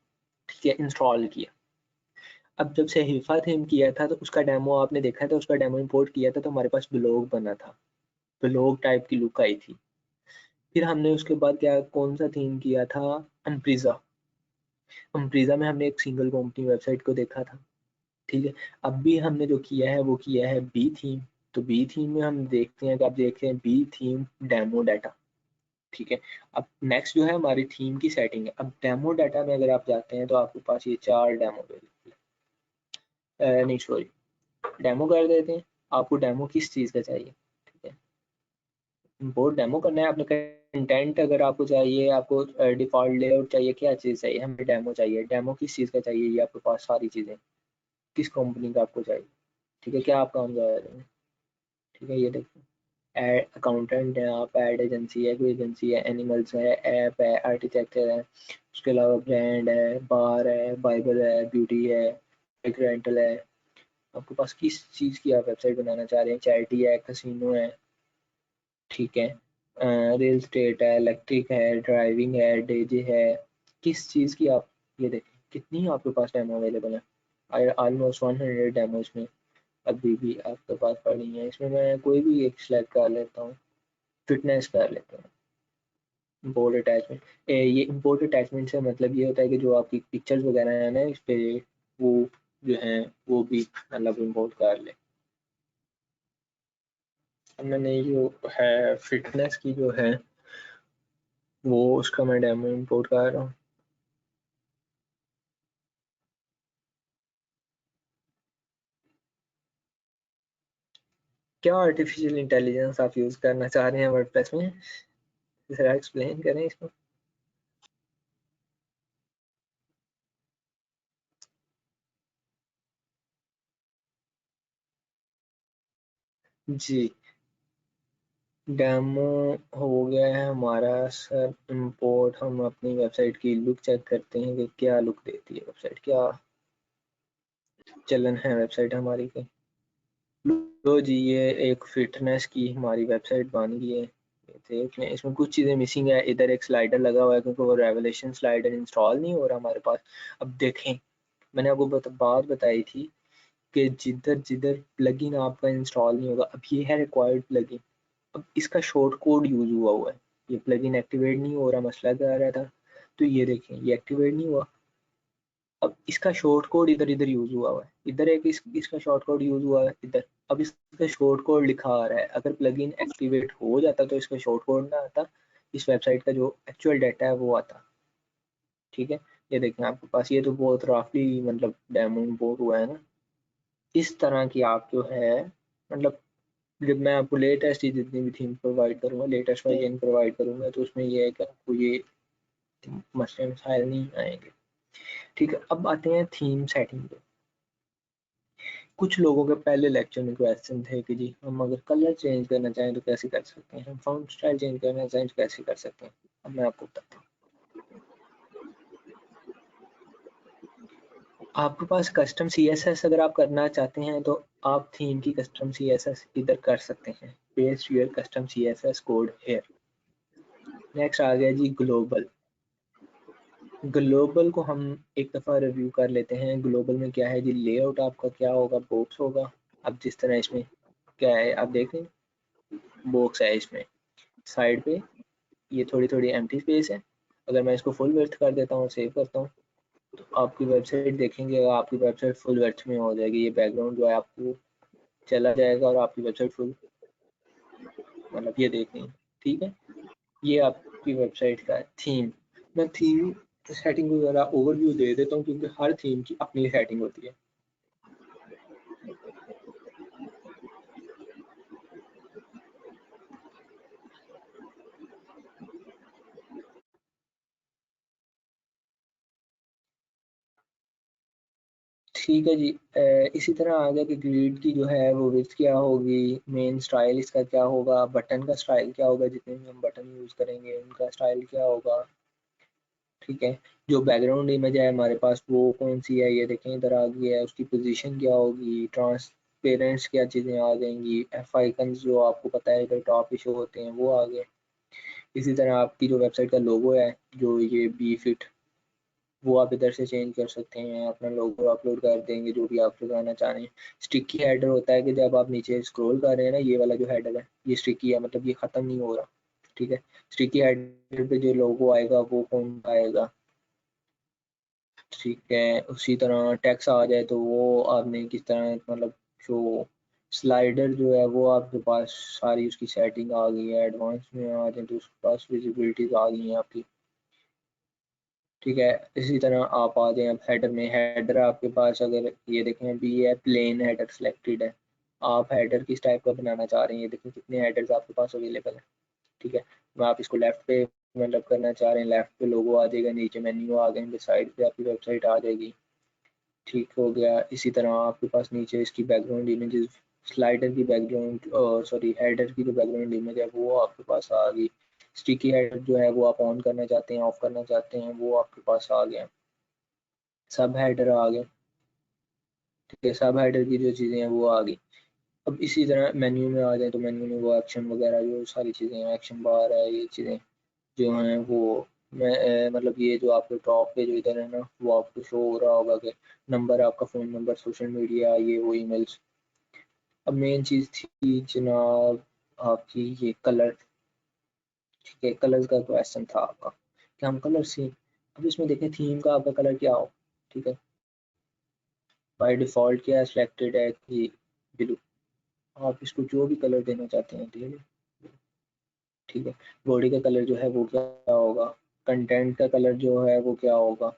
C: ठीक है, इंस्टॉल किया। अब जब सहीफा थीम किया था तो उसका डेमो आपने देखा था, उसका डेमो इंपोर्ट किया था तो हमारे पास ब्लॉग बना था, ब्लॉग टाइप की लुक आई थी। फिर हमने उसके बाद क्या, कौन सा थीम किया था? अनप्रीजा। अनप्रीजा में हमने एक सिंगल कंपनी वेबसाइट को देखा था, ठीक है। अब भी हमने जो किया है वो किया है बी थीम। तो बी थीम में हम देखते हैं कि आप देखते हैं बी थीम डेमो डाटा, ठीक है। अब नेक्स्ट जो है हमारी थीम की सेटिंग है। अब डेमो डाटा में अगर आप जाते हैं तो आपके पास ये 4 डेमो अवेलेबल है, नहीं सॉरी, डेमो कर देते हैं। आपको डेमो किस चीज़ का चाहिए, ठीक है। इम्पोर्ट डेमो करना है, आपने कंटेंट अगर आपको चाहिए, आपको डिफॉल्ट लेआउट चाहिए, क्या चीज़ चाहिए? हमें डेमो चाहिए। डेमो किस चीज़ का चाहिए? ये आपके पास सारी चीज़ें किस कंपनी का आपको चाहिए, ठीक है, क्या आप काम कर रहे हैं, ठीक है। ये देखो, अकाउंटेंट है आप, एड एजेंसी है, कोई एजेंसी है, एनिमल्स है, ऐप है, आर्किटेक्चर है, उसके अलावा ब्रांड है, बार है, बाइबल है, ब्यूटी है, एक रेंटल है। आपके पास किस चीज़ की आप वेबसाइट बनाना चाह रहे हैं? चैरिटी है, कसिनो है, ठीक है, रियल स्टेट है, इलेक्ट्रिक है, ड्राइविंग है, डीजे है, किस चीज़ की आप, ये देखें कितनी आपके पास डेमो अवेलेबल है, ऑलमोस्ट 100 डेमो इसमें अभी भी आपके पास पड़ी है। इसमें मैं कोई भी एक सिलेक्ट कर लेता हूँ, फिटनेस कर लेते हैं। इम्पोर्ट अटैचमेंट, ये इम्पोर्ट अटैचमेंट से मतलब ये होता है कि जो आपकी पिक्चर्स वगैरह है ना इस पे, वो जो है वो भी मतलब इम्पोर्ट कर ले। मैंने जो है फिटनेस की जो है वो उसका मैं डेमो इम्पोर्ट कर रहा हूँ। क्या आर्टिफिशियल इंटेलिजेंस आप यूज़ करना चाह रहे हैं वर्डप्रेस में? ज़रा एक्सप्लेन करें इसको। जी डेमो हो गया है हमारा सर इंपोर्ट। हम अपनी वेबसाइट की लुक चेक करते हैं कि क्या लुक देती है वेबसाइट, क्या चलन है वेबसाइट हमारी की। तो जी ये एक फिटनेस की हमारी वेबसाइट बन गई है। देख लें इसमें कुछ चीज़ें मिसिंग है। इधर एक स्लाइडर लगा हुआ है क्योंकि वो रेवोल्यूशन स्लाइडर इंस्टॉल नहीं हो रहा हमारे पास। अब देखें मैंने आपको बात बताई थी कि जिधर जिधर प्लगइन आपका इंस्टॉल नहीं होगा, अब ये है रिक्वायर्ड प्लगइन, अब इसका शॉर्ट कोड यूज हुआ है। ये प्लगइन एक्टिवेट नहीं हो रहा, मसला क्या आ रहा था, तो ये देखें ये एक्टिवेट नहीं हुआ। अब इसका शॉर्ट कोड इधर इधर यूज हुआ है, इधर एक इसका शॉर्ट कोड यूज हुआ है इधर। अब इसका शॉर्ट कोड लिखा आ रहा है, अगर प्लगइन एक्टिवेट हो जाता तो इसका शॉर्ट कोड ना आता, इस वेबसाइट का जो एक्चुअल डाटा है वो आता। ठीक है ये देखें आपके पास, ये तो बहुत रफली मतलब डेमो इंपोर्ट हुआ है ना। इस तरह की आप जो है मतलब जब मैं आपको लेटेस्ट जितनी भी थीम प्रोवाइड करूंगा, लेटेस्ट वर्जन प्रोवाइड करूंगा, तो उसमें ये है कि आपको ये मसले मसाइल नहीं आएंगे। ठीक है अब आते हैं थीम सेटिंग पे। कुछ लोगों के पहले लेक्चर में क्वेश्चन थे कि जी हम अगर कलर चेंज करना चाहें तो कैसे कर सकते हैं, हम फॉन्ट स्टाइल चेंज करना चाहें तो कैसे कर सकते हैं। अब मैं आपको बताता हूँ। आपके पास कस्टम CSS अगर आप करना चाहते हैं तो आप थीम की कस्टम CSS इधर कर सकते हैं। Paste your custom CSS code here. Next आ गया जी ग्लोबल। ग्लोबल को हम एक दफ़ा रिव्यू कर लेते हैं। ग्लोबल में क्या है जी, लेआउट आपका क्या होगा, बॉक्स होगा। अब जिस तरह इसमें क्या है आप देखें, बॉक्स है इसमें साइड पे, ये थोड़ी थोड़ी एम्प्टी स्पेस है। अगर मैं इसको फुल वर्थ कर देता हूँ, सेव करता हूँ, तो आपकी वेबसाइट देखेंगे, आपकी वेबसाइट फुल वर्थ में हो जाएगी। ये बैकग्राउंड जो है आपको चला जाएगा और आपकी वेबसाइट फुल मतलब ये देखें। ठीक है ये आपकी वेबसाइट का थीम। मैं थीम सेटिंग को ज़रा ओवरव्यू दे देता हूँ क्योंकि हर थीम की अपनी सेटिंग होती है। ठीक है जी इसी तरह आ गया कि ग्रिड की जो है वो विड्थ क्या होगी, मेन स्टाइल इसका क्या होगा, बटन का स्टाइल क्या होगा, जितने भी हम बटन यूज़ करेंगे उनका स्टाइल क्या होगा। ठीक है जो बैकग्राउंड इमेज है हमारे पास वो कौन सी है, ये देखें इधर आ गई है, उसकी पोजीशन क्या होगी, ट्रांसपेरेंट्स क्या चीज़ें आ जाएंगी, एफ आइकन्स जो आपको पता है इधर टॉप पे शो होते हैं वो आ गए। इसी तरह आपकी जो वेबसाइट का लोगो है, जो ये बी फिट, वो आप इधर से चेंज कर सकते हैं, अपना लोगो अपलोड कर देंगे जो भी आप लगाना चाह रहे हैं। स्टिकी हेडर होता है कि जब आप नीचे स्क्रॉल कर रहे हैं ना, ये वाला जो हेडर है ये स्टिकी है, मतलब ये ख़त्म नहीं हो रहा। ठीक है स्टिकी हेडर पे जो लोगो आएगा वो कौन आएगा। ठीक है उसी तरह टैक्स आ जाए तो वो आपने किस तरह मतलब जो स्लाइडर जो है वो आपके पास सारी उसकी सेटिंग आ गई है। एडवांस में आ जाए तो उसके पास विजिबिलिटीज आ गई हैं आपकी। ठीक है इसी तरह आप आ जाएं अब हेडर में। हेडर आपके पास अगर ये देखें अभी है प्लेन हेडर सिलेक्टेड है, आप हेडर किस टाइप का बनाना चाह रहे हैं, ये देखें कितने हेडर्स आपके पास अवेलेबल है। ठीक है मैं आप इसको लेफ्ट पे मतलब करना चाह रहे हैं, लेफ्ट पे लोगो आ जाएगा, नीचे मेन्यू आ गए, साइड पे आपकी वेबसाइट आ जाएगी। ठीक हो गया इसी तरह आपके पास नीचे इसकी बैकग्राउंड इमेजेस, स्लाइडर की बैकग्राउंड सॉरी हेडर की जो बैकग्राउंड इमेज है वो आपके पास आ गई। स्टिकी हेडर जो है वो आप ऑन करना चाहते हैं, ऑफ करना चाहते हैं, वो आपके पास आ गया। सब हेडर आ गए। ठीक है सब हेडर की जो चीज़ें हैं वो आ गई। अब इसी तरह मेन्यू में आ जाए तो मेन्यू में वो एक्शन वगैरह जो सारी चीज़ें हैं, एक्शन बार है, ये चीज़ें जो हैं वो मैं मतलब ये जो आपके टॉप पे जो इधर है ना वो आपको शो हो रहा होगा कि नंबर, आपका फ़ोन नंबर, सोशल मीडिया, ये वो ईमेल्स। अब मेन चीज़ थी जनाब आपकी ये कलर। ठीक है कलर्स का क्वेश्चन था आपका कि हम कलर सी, अब इसमें देखें थीम का आपका कलर क्या हो। ठीक है बाय डिफ़ॉल्ट क्या सिलेक्टेड है कि ब्लू, आप इसको जो भी कलर देना चाहते हैं दे दें। ठीक है बॉडी का कलर जो है वो क्या होगा, कंटेंट का कलर जो है वो क्या होगा।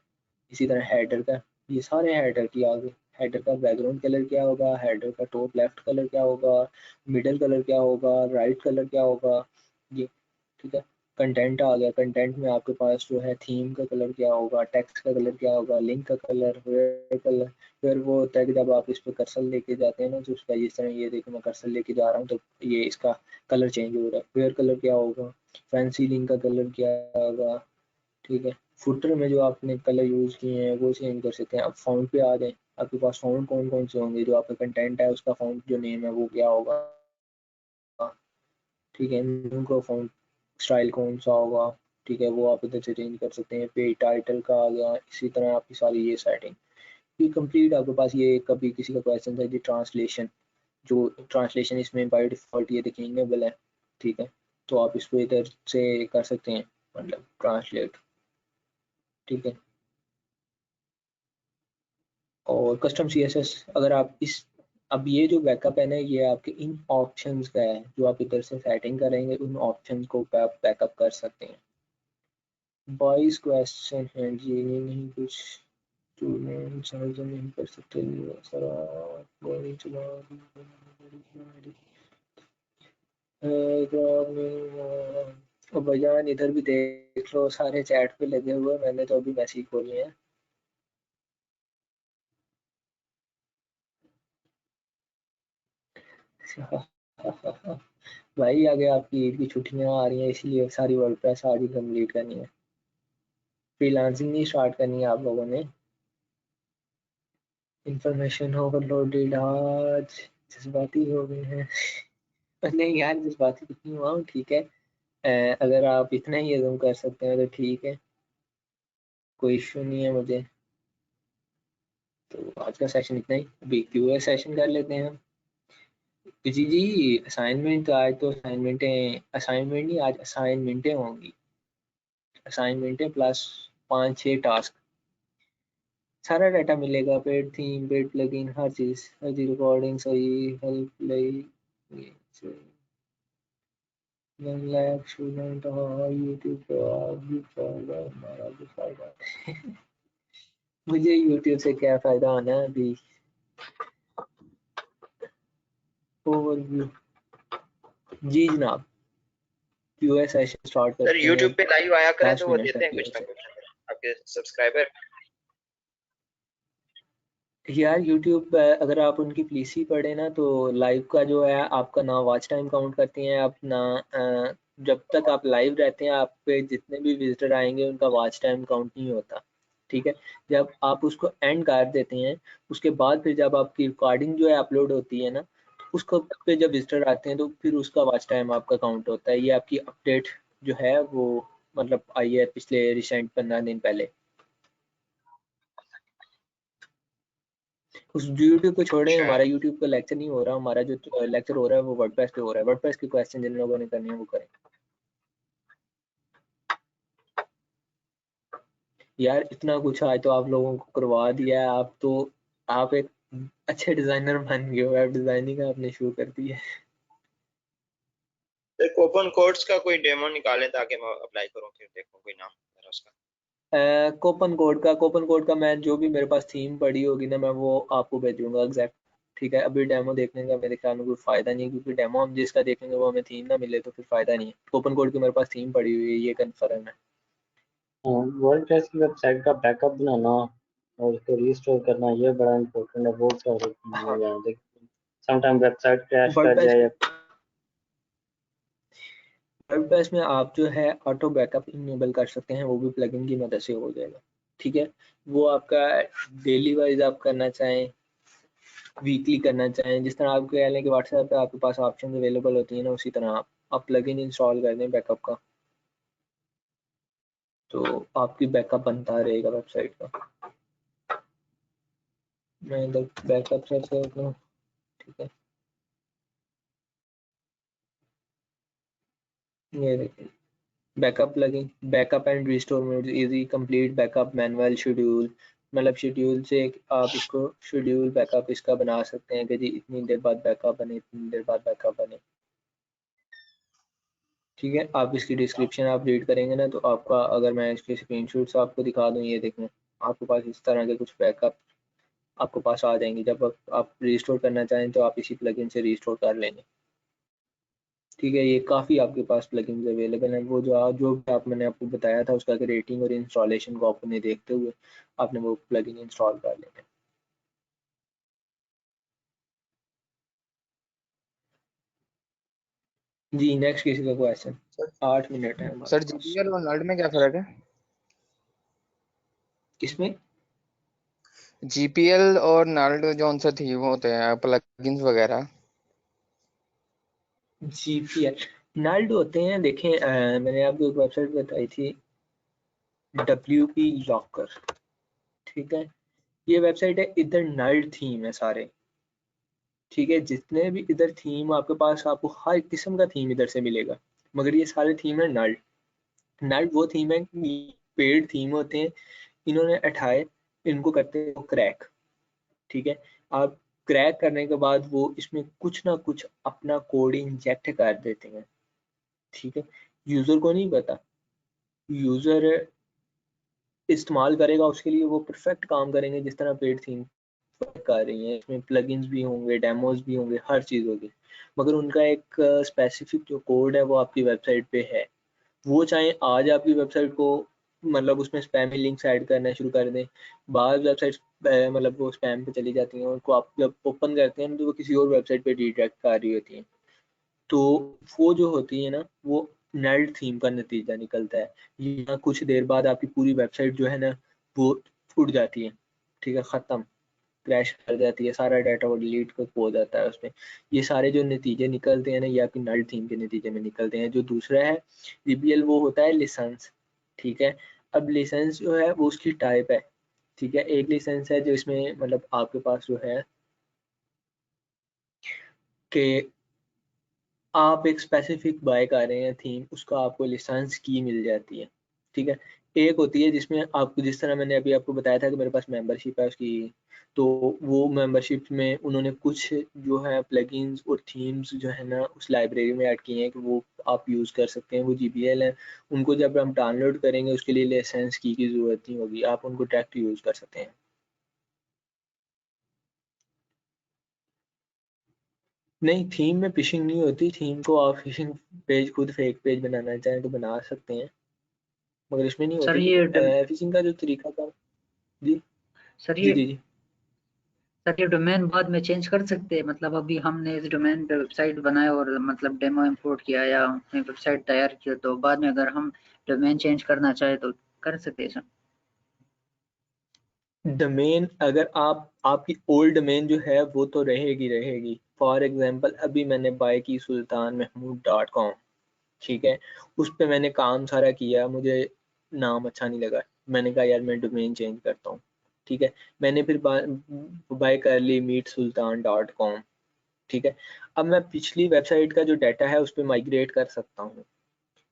C: इसी तरह हेडर का, ये सारे हेडर की आ गई। हेडर का बैकग्राउंड कलर क्या होगा, हेडर का टॉप लेफ्ट कलर क्या होगा, मिडल कलर क्या होगा, राइट कलर क्या होगा ये। ठीक है कंटेंट आ गया। कंटेंट में आपके पास जो है थीम का कलर क्या होगा, टेक्स्ट का कलर क्या होगा, लिंक का कलर, वेयर कलर। फिर वो होता है कि जब आप इस पर कर्सर लेके जाते हैं ना तो उसका जिस तरह ये देखो मैं कर्सर लेके जा रहा हूँ तो ये इसका कलर चेंज हो रहा है। वेयर कलर क्या होगा, फैंसी लिंक का कलर क्या होगा, ठीक है। फुटर में जो आपने कलर यूज़ किए हैं वो चेंज कर सकते हैं। आप फाउंड पे आ जाएं, आपके पास फाउंड कौन कौन से होंगे, जो आपका कंटेंट है उसका फाउंड जो नेम है वो क्या होगा, ठीक है। उनका फाउंड स्टाइल कौन सा होगा, ठीक है, वो आप इधर से चेंज कर सकते हैं। पे टाइटल का आ गया, इसी तरह आपकी सारी ये सेटिंग ये कंप्लीट आपके पास। ये कभी किसी का क्वेश्चन था जी ट्रांसलेशन, जो ट्रांसलेशन इसमें बाय डिफ़ॉल्ट ये देखिए इनेबल है, ठीक है। तो आप इसको इधर से कर सकते हैं, मतलब ट्रांसलेट, ठीक है। और कस्टम CSS अगर आप इस अब ये जो बैकअप है ना ये आपके इन ऑप्शंस का है, जो आप इधर से सेटिंग करेंगे उन ऑप्शंस को आप बैकअप कर सकते हैं। 22 क्वेश्चन हैं जी, ये नहीं कुछ स्टूडेंट समझ नहीं कर सकते सर। भाईजान इधर भी देख लो, सारे चैट पे लगे हुए, मैंने तो अभी मैसेज खोले हैं। भाई आगे आपकी ईद की छुट्टियां आ रही हैं इसलिए सारी वर्डप्रेस आज ही कंप्लीट करनी है। फ्रीलांसिंग नहीं स्टार्ट करनी है आप लोगों ने। इंफॉर्मेशन ओवरलोडेड आज जज्बाती हो गए हैं। नहीं यार जज्बाती कुछ नहीं हुआ हूँ, ठीक है। अगर आप इतना ही अज़ूम कर सकते हैं तो ठीक है, कोई इशू नहीं है मुझे। तो आज का सेशन इतना ही, अभी क्यूए सेशन कर लेते हैं हम। जी असाइनमेंट आज तो असाइनमेंट नहीं आज असाइनमेंटें होंगी। असाइनमेंटें प्लस 5-6 टास्क, सारा डाटा मिलेगा। पेड थीम, पेड प्लगइन, हर चीज़ रिकॉर्डिंग सही हेल्प लाइक स्टूडेंट यूट्यूब पर भी फायदा हमारा भी फायदा। मुझे यूट्यूब से क्या फ़ायदा होना है अभी। ओवरव्यू जी जनाब, क्यूए सेशन स्टार्ट
G: सर
C: करते हैं।
G: यूट्यूब पे लाइव आया करें
C: 10
G: तो वो
C: मिनट का
G: देते हैं कुछ ना
C: क्यूए
G: कुछ आपके सब्सक्राइबर।
C: यार यूट्यूब अगर आप उनकी पॉलिसी पढ़े ना तो लाइव का जो है आपका ना वॉच टाइम काउंट करती हैं आप ना, जब तक आप लाइव रहते हैं आप पे जितने भी विजिटर आएंगे उनका वॉच टाइम काउंट नहीं होता, ठीक है। जब आप उसको एंड कर देते हैं उसके बाद फिर जब आपकी रिकॉर्डिंग जो है अपलोड होती है ना उसको पे जब विजिटर आते हैं तो फिर उसका वॉच टाइम आपका काउंट होता है। ये आपकी अपडेट जो है वो मतलब आई है पिछले रिसेंट 15 दिन पहले। उस यूट्यूब को छोड़ें,
G: अच्छा
C: हमारा यूट्यूब का लेक्चर नहीं हो रहा, हमारा जो लेक्चर हो रहा है वो वर्डप्रेस पे हो रहा है। वर्डप्रेस के क्वेश्चन जिन लोगों ने करने हैं वो करें। यार इतना कुछ आज तो आप लोगों को करवा दिया है, आप तो आप एक अच्छे डिजाइनर बन गए हो, वेब डिजाइनिंग आपने शुरू कर दी है।
G: सर कूपन कोड्स का कोई डेमो निकालें ताकि मैं अप्लाई करूं, फिर देखो कोई नाम मेरा उसका।
C: कोपन कोड का मैं जो भी मेरे पास थीम पड़ी होगी ना मैं वो आपको भेजूंगा एग्जैक्ट, ठीक है। अभी डेमो देखने का मेरे ख्याल में कोई फायदा नहीं है क्योंकि डेमो हम जिसका देखेंगे वो हमें थीम ना मिले तो फिर फायदा नहीं है। कोपन कोड की मेरे पास थीम पड़ी हुई है, ये कन्फर्म है।
H: वर्डप्रेस की वेबसाइट का बैकअप बनाना और उसको रीस्टोर करना ये बड़ा इम्पोर्टेंट है। बहुत
C: हाँ
H: सारे समटाइम वेबसाइट क्रैश कर
C: वर्डप्रेस
H: जाए या
C: वर्डप्रेस में आप जो है ऑटो बैकअप इनेबल कर सकते हैं, वो भी प्लगइन की मदद से हो जाएगा, ठीक है। वो आपका डेली वाइज आप करना चाहें, वीकली करना चाहें, जिस तरह आप कह लें कि व्हाट्सएप पे आपके पास ऑप्शन अवेलेबल होती है ना उसी तरह आप प्लगइन इंस्टॉल कर दें बैकअप का तो आपकी बैकअप बनता रहेगा वेबसाइट का। मैं इधर बैकअप सर्च करता हूँ, ठीक है। ये देखिए backup plugin, backup and restore mode easy, complete backup manual schedule, मतलब शेड्यूल से आप इसको शेड्यूल बैकअप इसका बना सकते हैं कि जी इतनी देर बाद बैकअप बने, इतनी देर बाद बैकअप बने, ठीक है। आप इसकी डिस्क्रिप्शन आप रीड करेंगे ना तो आपका, अगर मैं इसके स्क्रीनशॉट्स आपको दिखा दूँ, ये देखें आपके पास इस तरह के कुछ बैकअप आपके पास आ जाएंगे। जब आप रिस्टोर करना चाहें तो आप इसी प्लगइन से रिस्टोर कर लेंगे। ठीक है, ये काफ़ी आपके पास प्लगइन्स अवेलेबल हैं। वो जो भी मैंने आपको बताया था उसका रेटिंग और इंस्टॉलेशन को आपने देखते हुए आपने वो प्लगइन इंस्टॉल कर लेना है। जी नेक्स्ट किसी का क्वेश्चन? 8 मिनट है हमारे
I: सर
C: पास।
I: जीपीएल और नल्ड में क्या फर्क है?
C: किसमें?
I: जीपीएल और नल्ड जो सा थी वो होते हैं प्लगइन्स वगैरह।
C: जीपीएल नल्ड होते हैं, देखें मैंने आपको एक वेबसाइट बताई थी WP लॉकर, ठीक है, ये वेबसाइट है, इधर नल्ड थीम है सारे, ठीक है, जितने भी इधर थीम आपके पास आपको हर किस्म का थीम इधर से मिलेगा, मगर ये सारे थीम है नल्ड। नल्ड वो थीम है, पेड थीम होते हैं, इन्होंने उठाए, इनको करते हैं क्रैक, ठीक है, आप क्रैक करने के बाद वो इसमें कुछ ना कुछ अपना कोड इंजेक्ट कर देते हैं, ठीक है, यूजर को नहीं पता, यूजर इस्तेमाल करेगा उसके लिए वो परफेक्ट काम करेंगे जिस तरह पेड थीम कर रही हैं, इसमें प्लगइन्स भी होंगे, डेमोज भी होंगे, हर चीज़ होगी, मगर उनका एक स्पेसिफिक जो कोड है वो आपकी वेबसाइट पे है, वो चाहे आज आपकी वेबसाइट को मतलब उसमें स्पैमी लिंक्स ऐड करना शुरू कर दें, बाद वेबसाइट्स मतलब वो स्पैम पे चली जाती हैं, उनको आप जब ओपन करते हैं तो वो किसी और वेबसाइट पे रिडायरेक्ट कर रही होती हैं, तो वो जो होती है ना वो नल्ड थीम का नतीजा निकलता है, या कुछ देर बाद आपकी पूरी वेबसाइट जो है ना वो उड़ जाती है, ठीक है, ख़त्म, क्रैश कर जाती है, सारा डाटा वो डिलीट हो जाता है उसमें, ये सारे जो नतीजे निकलते हैं ना ये आपकी नल्ड थीम के नतीजे में निकलते हैं। जो दूसरा है जीपीएल वो होता है लाइसेंस, ठीक है, अब लाइसेंस जो है वो उसकी टाइप है, ठीक है, एक लाइसेंस है जो इसमें मतलब आपके पास जो है कि आप एक स्पेसिफिक बाय कर रहे हैं थीम, उसका आपको लाइसेंस की मिल जाती है, ठीक है, एक होती है जिसमें आपको जिस तरह मैंने अभी आपको बताया था कि मेरे पास मेंबरशिप है उसकी, तो वो मेंबरशिप में उन्होंने कुछ जो है प्लगइन्स और थीम्स जो है ना उस लाइब्रेरी में ऐड किए हैं कि वो आप यूज़ कर सकते हैं, वो जीपीएल है, उनको जब हम डाउनलोड करेंगे उसके लिए लाइसेंस की ज़रूरत नहीं होगी, आप उनको डायरेक्ट यूज़ कर सकते हैं। नहीं, थीम में फिशिंग नहीं होती, थीम को आप फिशिंग पेज खुद फेक पेज बनाना चाहें तो बना सकते हैं, मगर इसमें नहीं
J: सर
C: होती फिशिंग का जो तरीका था। जी
J: सर
C: जी
J: ये
C: जी जी
J: सर ये डोमेन बाद में चेंज कर सकते हैं, मतलब अभी हमने इस डोमेन पे वेबसाइट बनाया और मतलब डेमो इंपोर्ट किया या हमने वेबसाइट तैयार की तो बाद में अगर हम डोमेन चेंज करना चाहे तो कर सकते हैं सर?
C: डोमेन अगर आपकी ओल्ड डोमेन जो है वो तो रहेगी, फॉर एग्जांपल अभी मैंने बाय की sultanmahmood.com, ठीक है, उस पे मैंने काम सारा किया, मुझे नाम अच्छा नहीं लगा, मैंने कहा यार मैं डोमेन चेंज करता हूँ, ठीक है, मैंने फिर बाय कर ली meetsultan.com, ठीक है, अब मैं पिछली वेबसाइट का जो डाटा है उस पर माइग्रेट कर सकता हूँ,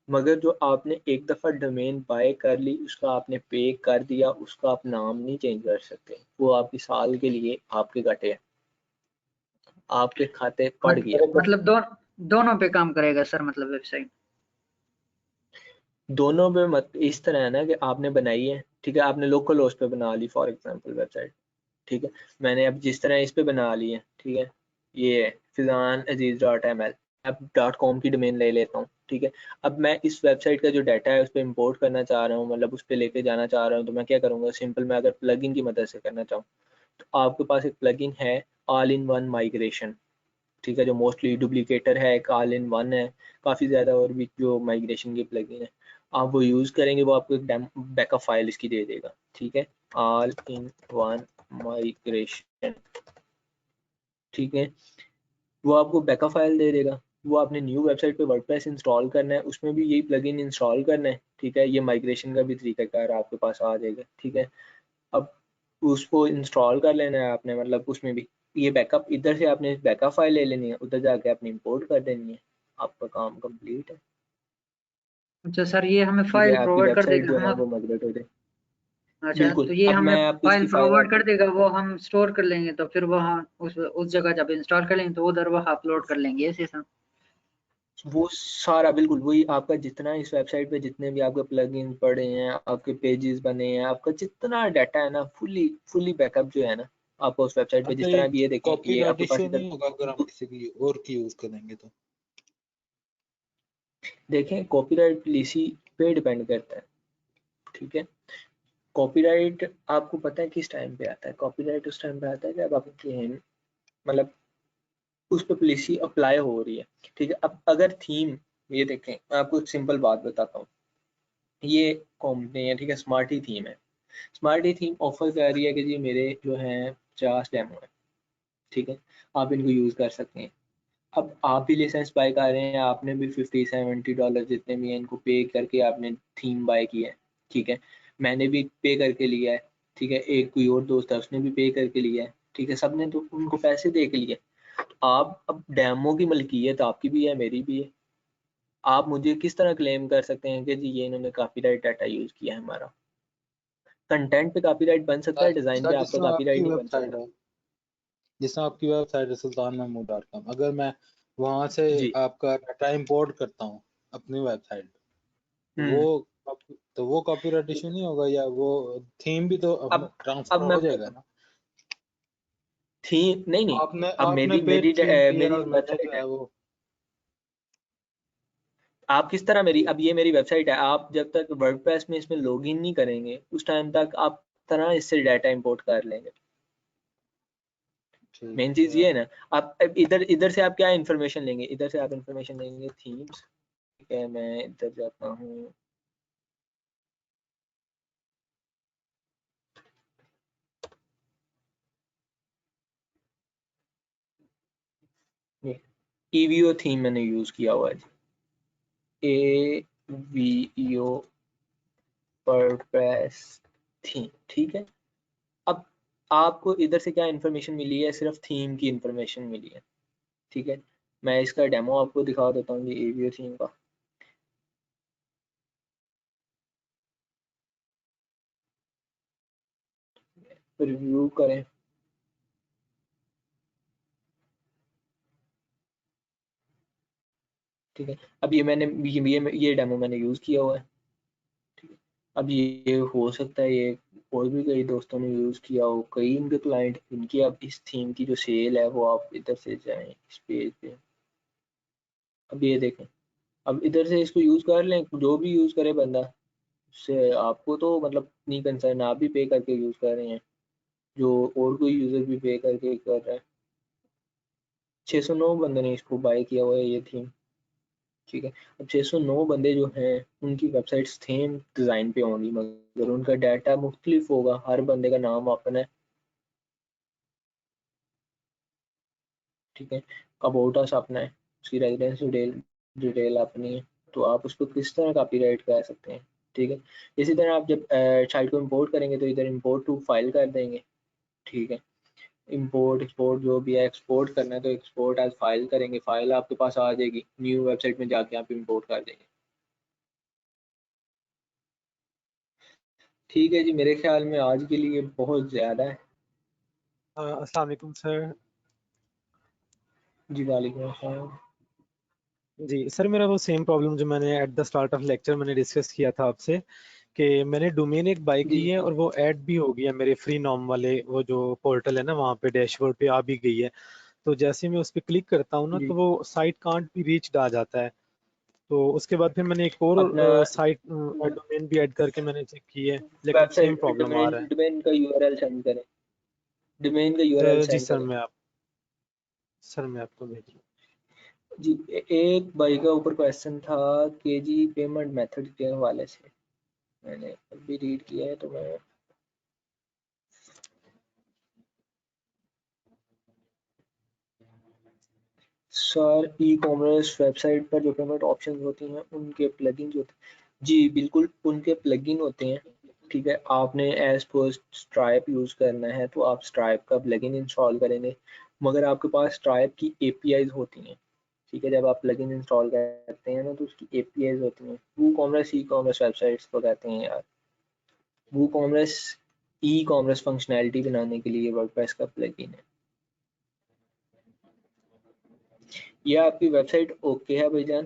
C: मगर जो आपने एक दफ़ा डोमेन बाय कर ली उसका आपने पे कर दिया, उसका आप नाम नहीं चेंज कर सकते, वो आपकी साल के लिए आपके घटे है, आपके खाते पड़ गया।
J: मतलब दोनों पे काम करेगा सर, मतलब वेबसाइट
C: दोनों पे मत, इस तरह है ना कि आपने बनाई है, ठीक है, आपने लोकल होस्ट पे बना ली फॉर एग्जांपल वेबसाइट, ठीक है, मैंने अब जिस तरह इस पे बना ली है, ठीक है, ये है fizaanaziz.ml, अब .com की डोमेन ले लेता हूँ, ठीक है, अब मैं इस वेबसाइट का जो डाटा है उस पर इंपोर्ट करना चाह रहा हूँ, मतलब उस पर लेके जाना चाह रहा हूँ, तो मैं क्या करूँगा, सिंपल मैं अगर प्लगइन की मदद से करना चाहूँ तो आपके पास एक प्लगइन है ऑल इन वन माइग्रेशन, ठीक है, जो मोस्टली डुप्लीकेटर है, एक ऑल इन वन है, काफ़ी ज़्यादा और भी जो माइग्रेशन की प्लगइन है, आप वो यूज़ करेंगे वो आपको एक बैकअप फाइल इसकी दे देगा, ठीक है, ऑल इन वन माइग्रेशन, ठीक है, वो आपको बैकअप फाइल दे देगा, वो आपने न्यू वेबसाइट पे वर्डप्रेस इंस्टॉल करना है, उसमें भी यही प्लगइन इंस्टॉल करना है, ठीक है, ये माइग्रेशन का भी तरीकाकार आपके पास आ जाएगा, ठीक है, अब उसको इंस्टॉल कर लेना है आपने, मतलब उसमें भी ये बैकअप इधर से आपने बैकअप फाइल ले लेनी है, उधर जाके आपने इंपोर्ट कर देनी है, आपका काम कंप्लीट है,
J: अच्छा सर ये हमें
C: ठीक है,
J: फाइल
C: आपकी
J: प्रोवाइड कर
C: वेबसाइट
J: देगा
C: जो
J: हम
C: है
J: अब?
C: वो माइग्रेट हो जाए।
J: अच्छा
C: बिल्कुल,
J: तो ये
C: अब
J: हमें
C: मैं आपको
J: फाइल
C: इसकी फाइल
J: प्रोवाइड
C: आपको,
J: कर देगा, वो हम स्टोर कर लेंगे तो फिर वो हम उस जगह जब इंस्टॉल कर लेंगे तो उधर वह अपलोड कर लेंगे, ऐसे सर?
C: वो सारा बिल्कुल वही आपका जितना इस वेबसाइट पे जितने भी आपके प्लगइन पड़े हैं, आपके पेजेस बने हैं, आपका जितना डाटा है ना फुली बैकअप जो है ना आपको उस वेबसाइट पे,
K: तो
C: जिस
K: ये
C: तरह आप ये देखें ये
K: कॉपीराइट
C: आपके पास
K: इश्यू
C: इधर
K: नहीं होगा अगर हम किसी की और की यूज करेंगे तो?
C: देखें कॉपीराइट पॉलिसी पे डिपेंड करता है, ठीक है। कॉपीराइट आपको पता है किस टाइम पे आता है? कॉपीराइट उस टाइम पे आता है जब आपके मतलब उस पर पॉलिसी अप्लाई हो रही है, ठीक है। अब अगर थीम, ये देखें मैं आपको एक सिंपल बात बताता हूँ, ये कंपनी है, ठीक है, स्मार्टी थीम है। स्मार्टी थीम ऑफर कर रही है कि जी मेरे जो हैं 50 डेमो है, ठीक है, आप इनको यूज़ कर सकते हैं। अब आप भी लाइसेंस बाय कर रहे हैं, आपने भी $50-70 जितने भी हैं इनको पे करके आपने थीम बाय किया है, ठीक है। मैंने भी पे करके लिया है, ठीक है। एक कोई और दोस्त है उसने भी पे करके लिया है, ठीक है। सबने तो उनको पैसे दे के लिए। आप अब डेमो की मलकियत आपकी भी है, मेरी भी है। आप मुझे किस तरह क्लेम कर सकते हैं कि जी ये इन्होंने कॉपीराइट डाटा यूज किया है हमारा? कंटेंट पे कॉपीराइट बन सकता है, डिजाइन पे
K: सर
C: आपका
K: जिसमें आपकी
C: कॉपीराइट नहीं बन
K: वेबसाइट
C: सकता।
K: है, जिसमें आपकी वेबसाइट है sultanmahmood.com, अगर मैं वहां से
C: जी
K: आपका डाटा इंपोर्ट करता हूँ अपनी वेबसाइट पे,
C: हम्म।
K: तो वो कॉपीराइट इशू नहीं होगा? या वो थीम भी तो
C: अब
K: ट्रांसफर
C: मैं
K: हो जाएगा
C: बताता हूँ
K: ना?
C: थी, नहीं
K: आपने
C: अब
K: आपने
C: मेरी
K: पेड
C: मेरी
K: थीम की है
C: मेरी
K: और मैंने
C: वेबसाइट
K: जो
C: है।
K: है वो
C: आप किस तरह मेरी, अब ये मेरी वेबसाइट है, आप जब तक वर्डप्रेस में इसमें लॉगिन नहीं करेंगे उस टाइम तक आप तरह इससे डाटा इंपोर्ट कर लेंगे।
K: ठीक
C: मेन चीज
K: है।
C: ये है ना, आप अब इधर इधर से आप क्या इन्फॉर्मेशन लेंगे? इधर से आप इन्फॉर्मेशन लेंगे थीम्स, ठीक है। मैं इधर जाता हूँ, EVO थीम मैंने यूज किया हुआ है, AVO वर्डप्रेस थीम, ठीक है। अब आपको इधर से क्या इन्फॉर्मेशन मिली है? सिर्फ थीम की इन्फॉर्मेशन मिली है, ठीक है। मैं इसका डेमो आपको दिखा देता हूँ जी AVO थीम का। रिव्यू करें, ठीक है। अब ये मैंने ये डेमो मैंने यूज किया हुआ है, ठीक है। अब ये हो सकता है ये और भी कई दोस्तों ने यूज किया हो, कई इनके क्लाइंट इनकी। अब इस थीम की जो सेल है वो आप इधर से जाएं इस पेज पे, अब ये देखें। अब इधर से इसको यूज कर लें, जो भी यूज करे बंदा, उससे आपको तो मतलब नहीं कंसर्न, आप भी पे करके यूज कर रहे हैं, जो और कोई यूजर भी पे करके कर रहा है। 609 बंदे ने इसको बाय किया हुआ है ये थीम, ठीक है। अब 609 बंदे जो हैं उनकी वेबसाइट्स सेम डिज़ाइन पे होंगी, मगर उनका डाटा मुख्तलिफ होगा, हर बंदे का नाम अपना है, ठीक है। अबाउट अस अपना है, उसकी रेजिडेंस डिटेल अपनी है, तो आप उसको किस तरह कॉपीराइट कर सकते हैं, ठीक है। इसी तरह आप जब साइट को इंपोर्ट करेंगे तो इधर इंपोर्ट टू फाइल कर देंगे, ठीक है। इंपोर्ट एक्सपोर्ट जो भी है, एक्सपोर्ट करना है तो एक्सपोर्ट एज फाइल करेंगे, फाइल आपके पास आ जाएगी, न्यू वेबसाइट में जाके आप इंपोर्ट कर देंगे, ठीक है जी। मेरे ख्याल में आज के लिए बहुत ज़्यादा है।
B: अस्सलाम वालेकुम सर।
C: जी वालेकुम अस्सलाम।
B: जी सर, मेरा वो सेम प्रॉब्लम जो मैंने at the start of lecture मैंने डिस्कस किया था आपसे, कि मैंने डोमेन एक बाय
C: जी
B: की है और वो ऐड भी हो गई है मेरे फ्री नॉम वाले वो जो पोर्टल है ना, वहाँ पे डैशबोर्ड पे आ भी गई है। तो जैसे मैं उस पर क्लिक करता हूँ ना,
C: जी।
B: तो वो साइट कांट बी रीच्ड आ जाता है। तो उसके बाद फिर मैंने एक और
C: अपना
B: साइट डोमेन भी ऐड करके मैंने चेक की है, लेकिन सेम
C: वेबसाइट
B: प्रॉब्लम आ
C: डोमेन
B: रहा है।
C: डोमेन का यूआरएल सेंड करें, डोमेन का यूआरएल
B: जी
C: सेंड करें।
B: सर मैं आपको भेज।
C: जी एक भाई का ऊपर क्वेश्चन था कि जी पेमेंट मेथड के हवाले से, मैंने अभी रीड किया है तो मैं सर ई कॉमर्स वेबसाइट पर जो पेमेंट ऑप्शन होती हैं उनके प्लगइन होते हैं, जी बिल्कुल उनके प्लगइन होते हैं, ठीक है। आपने एज पोस्ट स्ट्राइप यूज़ करना है तो आप स्ट्राइप का प्लगइन इंस्टॉल करेंगे, मगर आपके पास स्ट्राइप की APIs होती हैं, ठीक है। जब आप प्लगइन इंस्टॉल करते हैं ना तो उसकी APIs होती हैं। वो कॉमर्स ई कॉमर्स वेबसाइट्स को कहते हैं यार, वो कॉमर्स ई कॉमर्स फंक्शनैलिटी बनाने के लिए वर्डप्रेस का प्लगइन है। ये आपकी वेबसाइट ओके है भाईजान,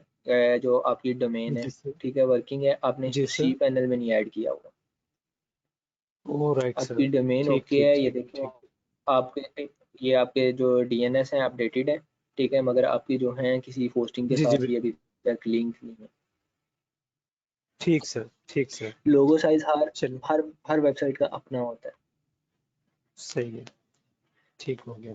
C: जो आपकी डोमेन है,
B: जी सर।
C: ठीक है, वर्किंग है, आपने
B: जी
C: इसको
B: सर।
C: सी पैनल में नहीं ऐड किया हुआ,
B: ओ राइट सर।
C: आपकी डोमेन
B: ठीक
C: ओके
B: ठीक
C: है। ये
B: ठीक
C: देखिए
B: ठीक।
C: आपके ये आपके जो DNS हैं अपडेटेड है, ठीक है, मगर आपकी जो हैं किसी होस्टिंग के
B: जी जी
C: साथ भी
B: बिल्कुल।
C: अभी तक लिंक नहीं है।
B: ठीक सर।
C: लोगो साइज
B: चलिए
C: हर वेबसाइट का अपना होता है।
B: सही है, ठीक हो गया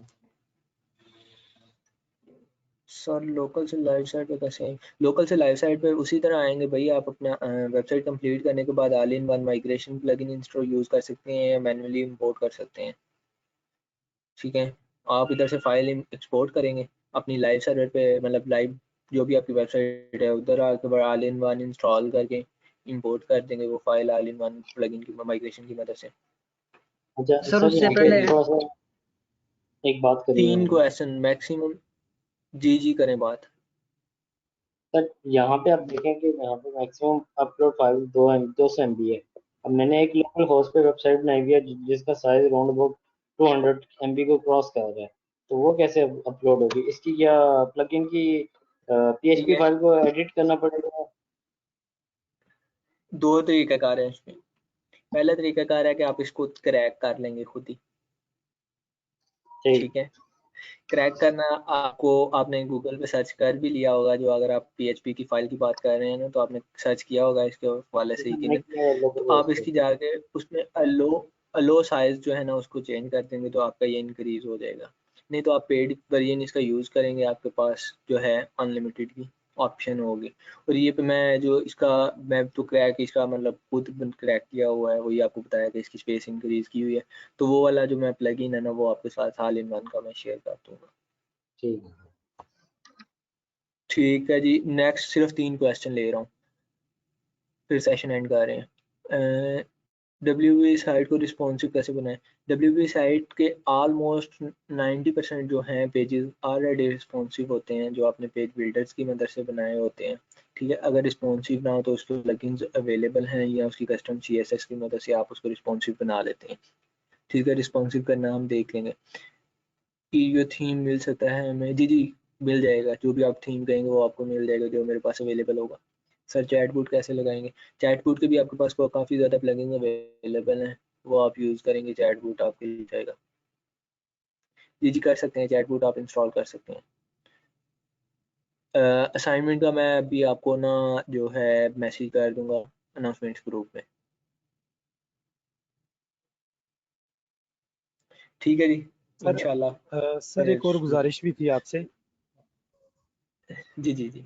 C: सर लोकल से लाइव साइट पे कैसे आएंगे? लोकल से लाइव साइट पे उसी तरह आएंगे भाई। आप अपना वेबसाइट कंप्लीट करने के बाद all in one migration plugin install use कर सकते हैं या मैन्युअली इंपोर्ट कर सकते हैं। ठीक है, आप इधर से फाइल एक्सपोर्ट करेंगे अपनी लाइव सर्वर पे, मतलब लाइव जो भी आपकी वेबसाइट है उधर आकर ऑल इन वन इंस्टॉल करके इंपोर्ट कर देंगे वो file all in one plugin की माइग्रेशन की मदद से।
H: अच्छा
J: सर
H: सर,
J: उससे
H: यहाँ पे
J: पहले
H: थोड़ा सा एक बात करनी है
C: 3
H: मुझे।
C: Question maximum. जी करें बात।
H: सर यहाँ पे आप देखें कि यहाँ पे मैक्सिमम अपलोड फाइल 200 MB है। अब मैंने एक लोकल होस्ट पे वेबसाइट बनाई हुई है जिसका साइज अराउंड अबाउट 200 MB को क्रॉस कर रहा है, तो वो कैसे अपलोड होगी? इसकी क्या प्लगइन की
C: ठीक
H: PHP
C: है,
H: फाइल को एडिट करना पड़ेगा?
C: 2 तरीक़ाकार है इसमें। पहला तरीक़ाकार है कि आप इसको क्रैक कर लेंगे खुद ही।
H: ठीक।
C: ठीक है, क्रैक करना आपने गूगल पे सर्च कर भी लिया होगा। जो अगर आप PHP की फाइल की बात कर रहे हैं ना, तो आपने सर्च किया होगा इसके हवाले से
H: मैंने
C: यकीनन।
H: किया है
C: तो
H: लोकल
C: आप
H: होस्ट पे।
C: इसकी जाके उसमें अलो साइज जो है ना उसको चेंज कर देंगे तो आपका ये इंक्रीज हो जाएगा। नहीं तो आप पेड वर्जन इसका यूज़ करेंगे, आपके पास जो है अनलिमिटेड की ऑप्शन होगी। और ये पे मैं जो इसका मैं तो क्रैक इसका मतलब खुद क्रैक किया हुआ है, वही आपको बताया कि इसकी स्पेस इंक्रीज की हुई है। तो वो वाला जो मैं प्लगइन है ना वो आपके साथ ऑल इन वन का मैं शेयर कर दूंगा।
H: ठीक है।
C: ठीक है जी, नेक्स्ट सिर्फ 3 क्वेश्चन ले रहा हूँ फिर सेशन एंड कर रहे हैं। WP साइट को रिस्पॉन्सिव कैसे बनाएं? WP साइट के ऑलमोस्ट 90% जो हैं पेजेस ऑलरेडी रिस्पॉन्सिव होते हैं, जो आपने पेज बिल्डर्स की मदद से बनाए होते हैं। ठीक है, अगर रिस्पॉन्सिव ना हो तो उस पर प्लगइन्स अवेलेबल हैं या उसकी कस्टम CSS की मदद से आप उसको रिस्पॉन्सिव बना लेते हैं। ठीक है, रिस्पॉन्सिव करना हम देख लेंगे। ये थीम मिल सकता है हमें? जी मिल जाएगा, जो भी आप थीम कहेंगे वो आपको मिल जाएगा जो मेरे पास अवेलेबल होगा। सर चैटबॉट कैसे लगाएंगे? चैटबॉट के भी आपके पास काफ़ी ज़्यादा प्लगइन्स अवेलेबल हैं, वो आप यूज़ करेंगे चैटबॉट आपके लिए जाएगा। जी कर सकते हैं, चैटबॉट आप इंस्टॉल कर सकते हैं। असाइनमेंट का मैं अभी आपको ना जो है मैसेज कर दूंगा अनाउंसमेंट्स ग्रुप में। ठीक है जी,
B: सर।
C: इंशाल्लाह
B: सर एक और गुजारिश भी थी आपसे।
C: जी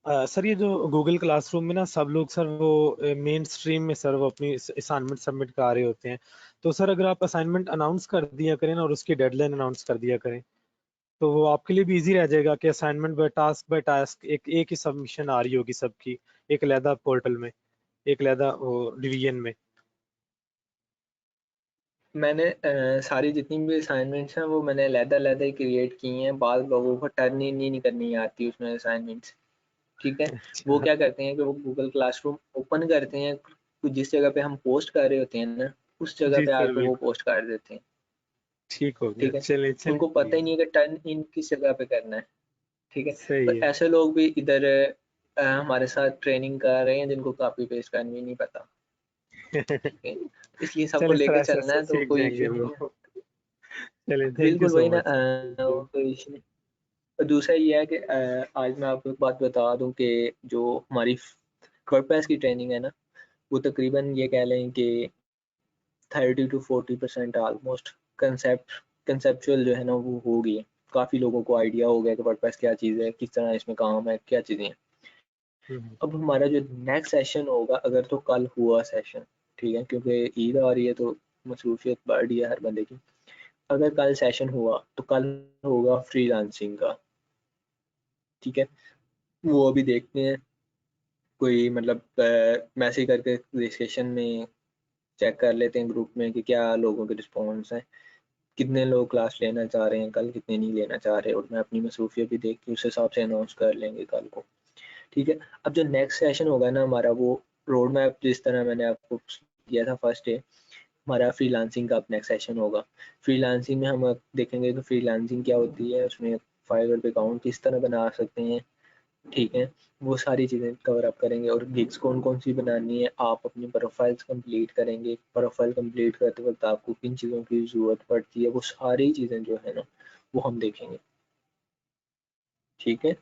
B: सर ये जो गूगल क्लासरूम में ना सब लोग सर वो मेन स्ट्रीम में सर वो अपनी असाइनमेंट सबमिट कर रहे होते हैं, तो सर अगर आप असाइनमेंट अनाउंस कर दिया करें ना और उसकी डेडलाइन अनाउंस कर दिया करें तो वो आपके लिए भी इजी रह जाएगा कि असाइनमेंट बाय टास्क एक ही सबमिशन आ रही होगी सबकी, एक अलहदा पोर्टल में, एक अलहदा वो डिवीजन में।
C: मैंने सारी जितनी भी असाइनमेंट्स हैं वो मैंने अलग-अलग ही क्रिएट की हैं। बाद लोगों को टर्न ही नहीं करनी आती उसमें असाइनमेंट्स। ठीक है, वो
B: अच्छा।
C: क्या करते हैं कि वो गूगल क्लासरूम ओपन करते हैं, जिस जगह पे हम पोस्ट कर रहे होते हैं ना उस जगह
B: जी
C: पे
B: सर
C: आके वो
B: बिल्कुल,
C: पोस्ट कर देते हैं।
B: ठीक हो गया,
C: ठीक है,
B: चलिए
C: उनको पता ही
B: चलिए।
C: नहीं है कि टर्न इन किस जगह पे करना है। ठीक है,
B: सही
C: तो
B: है।
C: ऐसे लोग भी इधर हमारे साथ ट्रेनिंग कर रहे हैं जिनको कॉपी पेस्ट करनी भी नहीं पता। ठीक है, इसलिए सबको
B: चलिए सर,
C: लेके
B: ऐसे
C: चलना
B: ऐसे
C: है तो
B: सीख
C: कोई
B: जाएंगे
C: इशू नहीं है।
B: वो। चलिए थैंक यू
C: बिल्कुल
B: सो
C: वही ना,
B: मच सर, थैंक यू।
C: कोई इशू नहीं। और दूसरा ये है कि आज मैं आपको एक बात बता दूं कि जो हमारी वर्डप्रेस की ट्रेनिंग है ना वो तकरीबन ये कह लें कि 30 to 40% ऑलमोस्ट कंसेप्चुअल जो है ना वो हो गई है। काफ़ी लोगों को आइडिया हो गया कि वर्डप्रेस क्या चीज़ है, किस तरह इसमें काम है, क्या चीज़ें हैं। अब हमारा जो नेक्स्ट सेशन होगा, अगर तो कल हुआ सेशन, ठीक है, क्योंकि ईद आ रही है तो मसरूफियत बढ़ रही है हर बंदे की। अगर कल सेशन हुआ तो कल होगा फ्रीलांसिंग का। ठीक है, वो अभी देखते हैं, कोई मतलब मैसेज करके रजिस्ट्रेशन में चेक कर लेते हैं ग्रुप में कि क्या लोगों के रिस्पॉन्स हैं, कितने लोग क्लास लेना चाह रहे हैं कल, कितने नहीं लेना चाह रहे, और मैं अपनी मसरूफियत भी देख के उस हिसाब से अनाउंस कर लेंगे कल को। ठीक है, अब जो नेक्स्ट सेशन होगा ना हमारा, वो रोड मैप जिस तरह मैंने आपको दिया था फर्स्ट डे, हमारा फ्रीलांसिंग का अब नेक्स्ट सेशन होगा। फ्रीलांसिंग में हम देखेंगे कि फ्रीलांसिंग क्या होती है, उसमें फाइवर पे अकाउंट किस तरह बना सकते हैं। ठीक है, वो सारी चीज़ें कवर अप करेंगे, और गिग्स कौन कौन सी बनानी है, आप अपनी प्रोफाइल्स कंप्लीट करेंगे, प्रोफाइल कंप्लीट करते वक्त आपको किन चीज़ों की ज़रूरत पड़ती है, वो सारी चीज़ें जो है ना वो हम देखेंगे। ठीक है,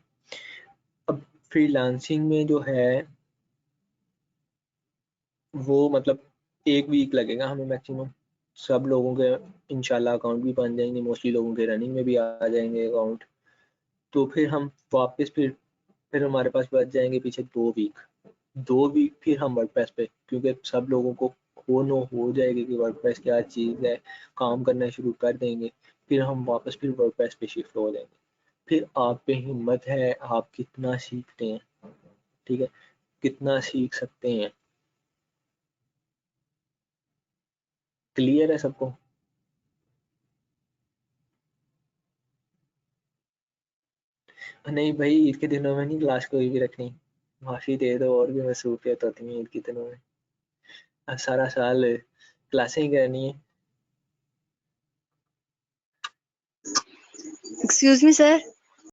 C: अब फ्रीलांसिंग में जो है वो मतलब 1 वीक लगेगा हमें मैक्सिमम। सब लोगों के इंशाल्लाह अकाउंट भी बन जाएंगे, मोस्टली लोगों के रनिंग में भी आ जाएंगे अकाउंट। तो फिर हम वापस फिर हमारे पास बच जाएंगे पीछे 2 वीक। 2 वीक फिर हम वर्डप्रेस पे, क्योंकि सब लोगों को हो जाएगी कि वर्डप्रेस क्या चीज़ है, काम करना शुरू कर देंगे। फिर हम वापस फिर वर्डप्रेस पे शिफ्ट हो जाएंगे। फिर आप पे हिम्मत है, आप कितना सीखते हैं, ठीक है, कितना सीख सकते हैं। क्लियर है सबको? नहीं भाई, ईद के दिनों में नहीं क्लास कोई भी रखनी, माफी दे दो, और भी मसरूफियत होती है ईद के दिनों में। अब सारा साल क्लासें ही करनी है।
D: Excuse me, sir.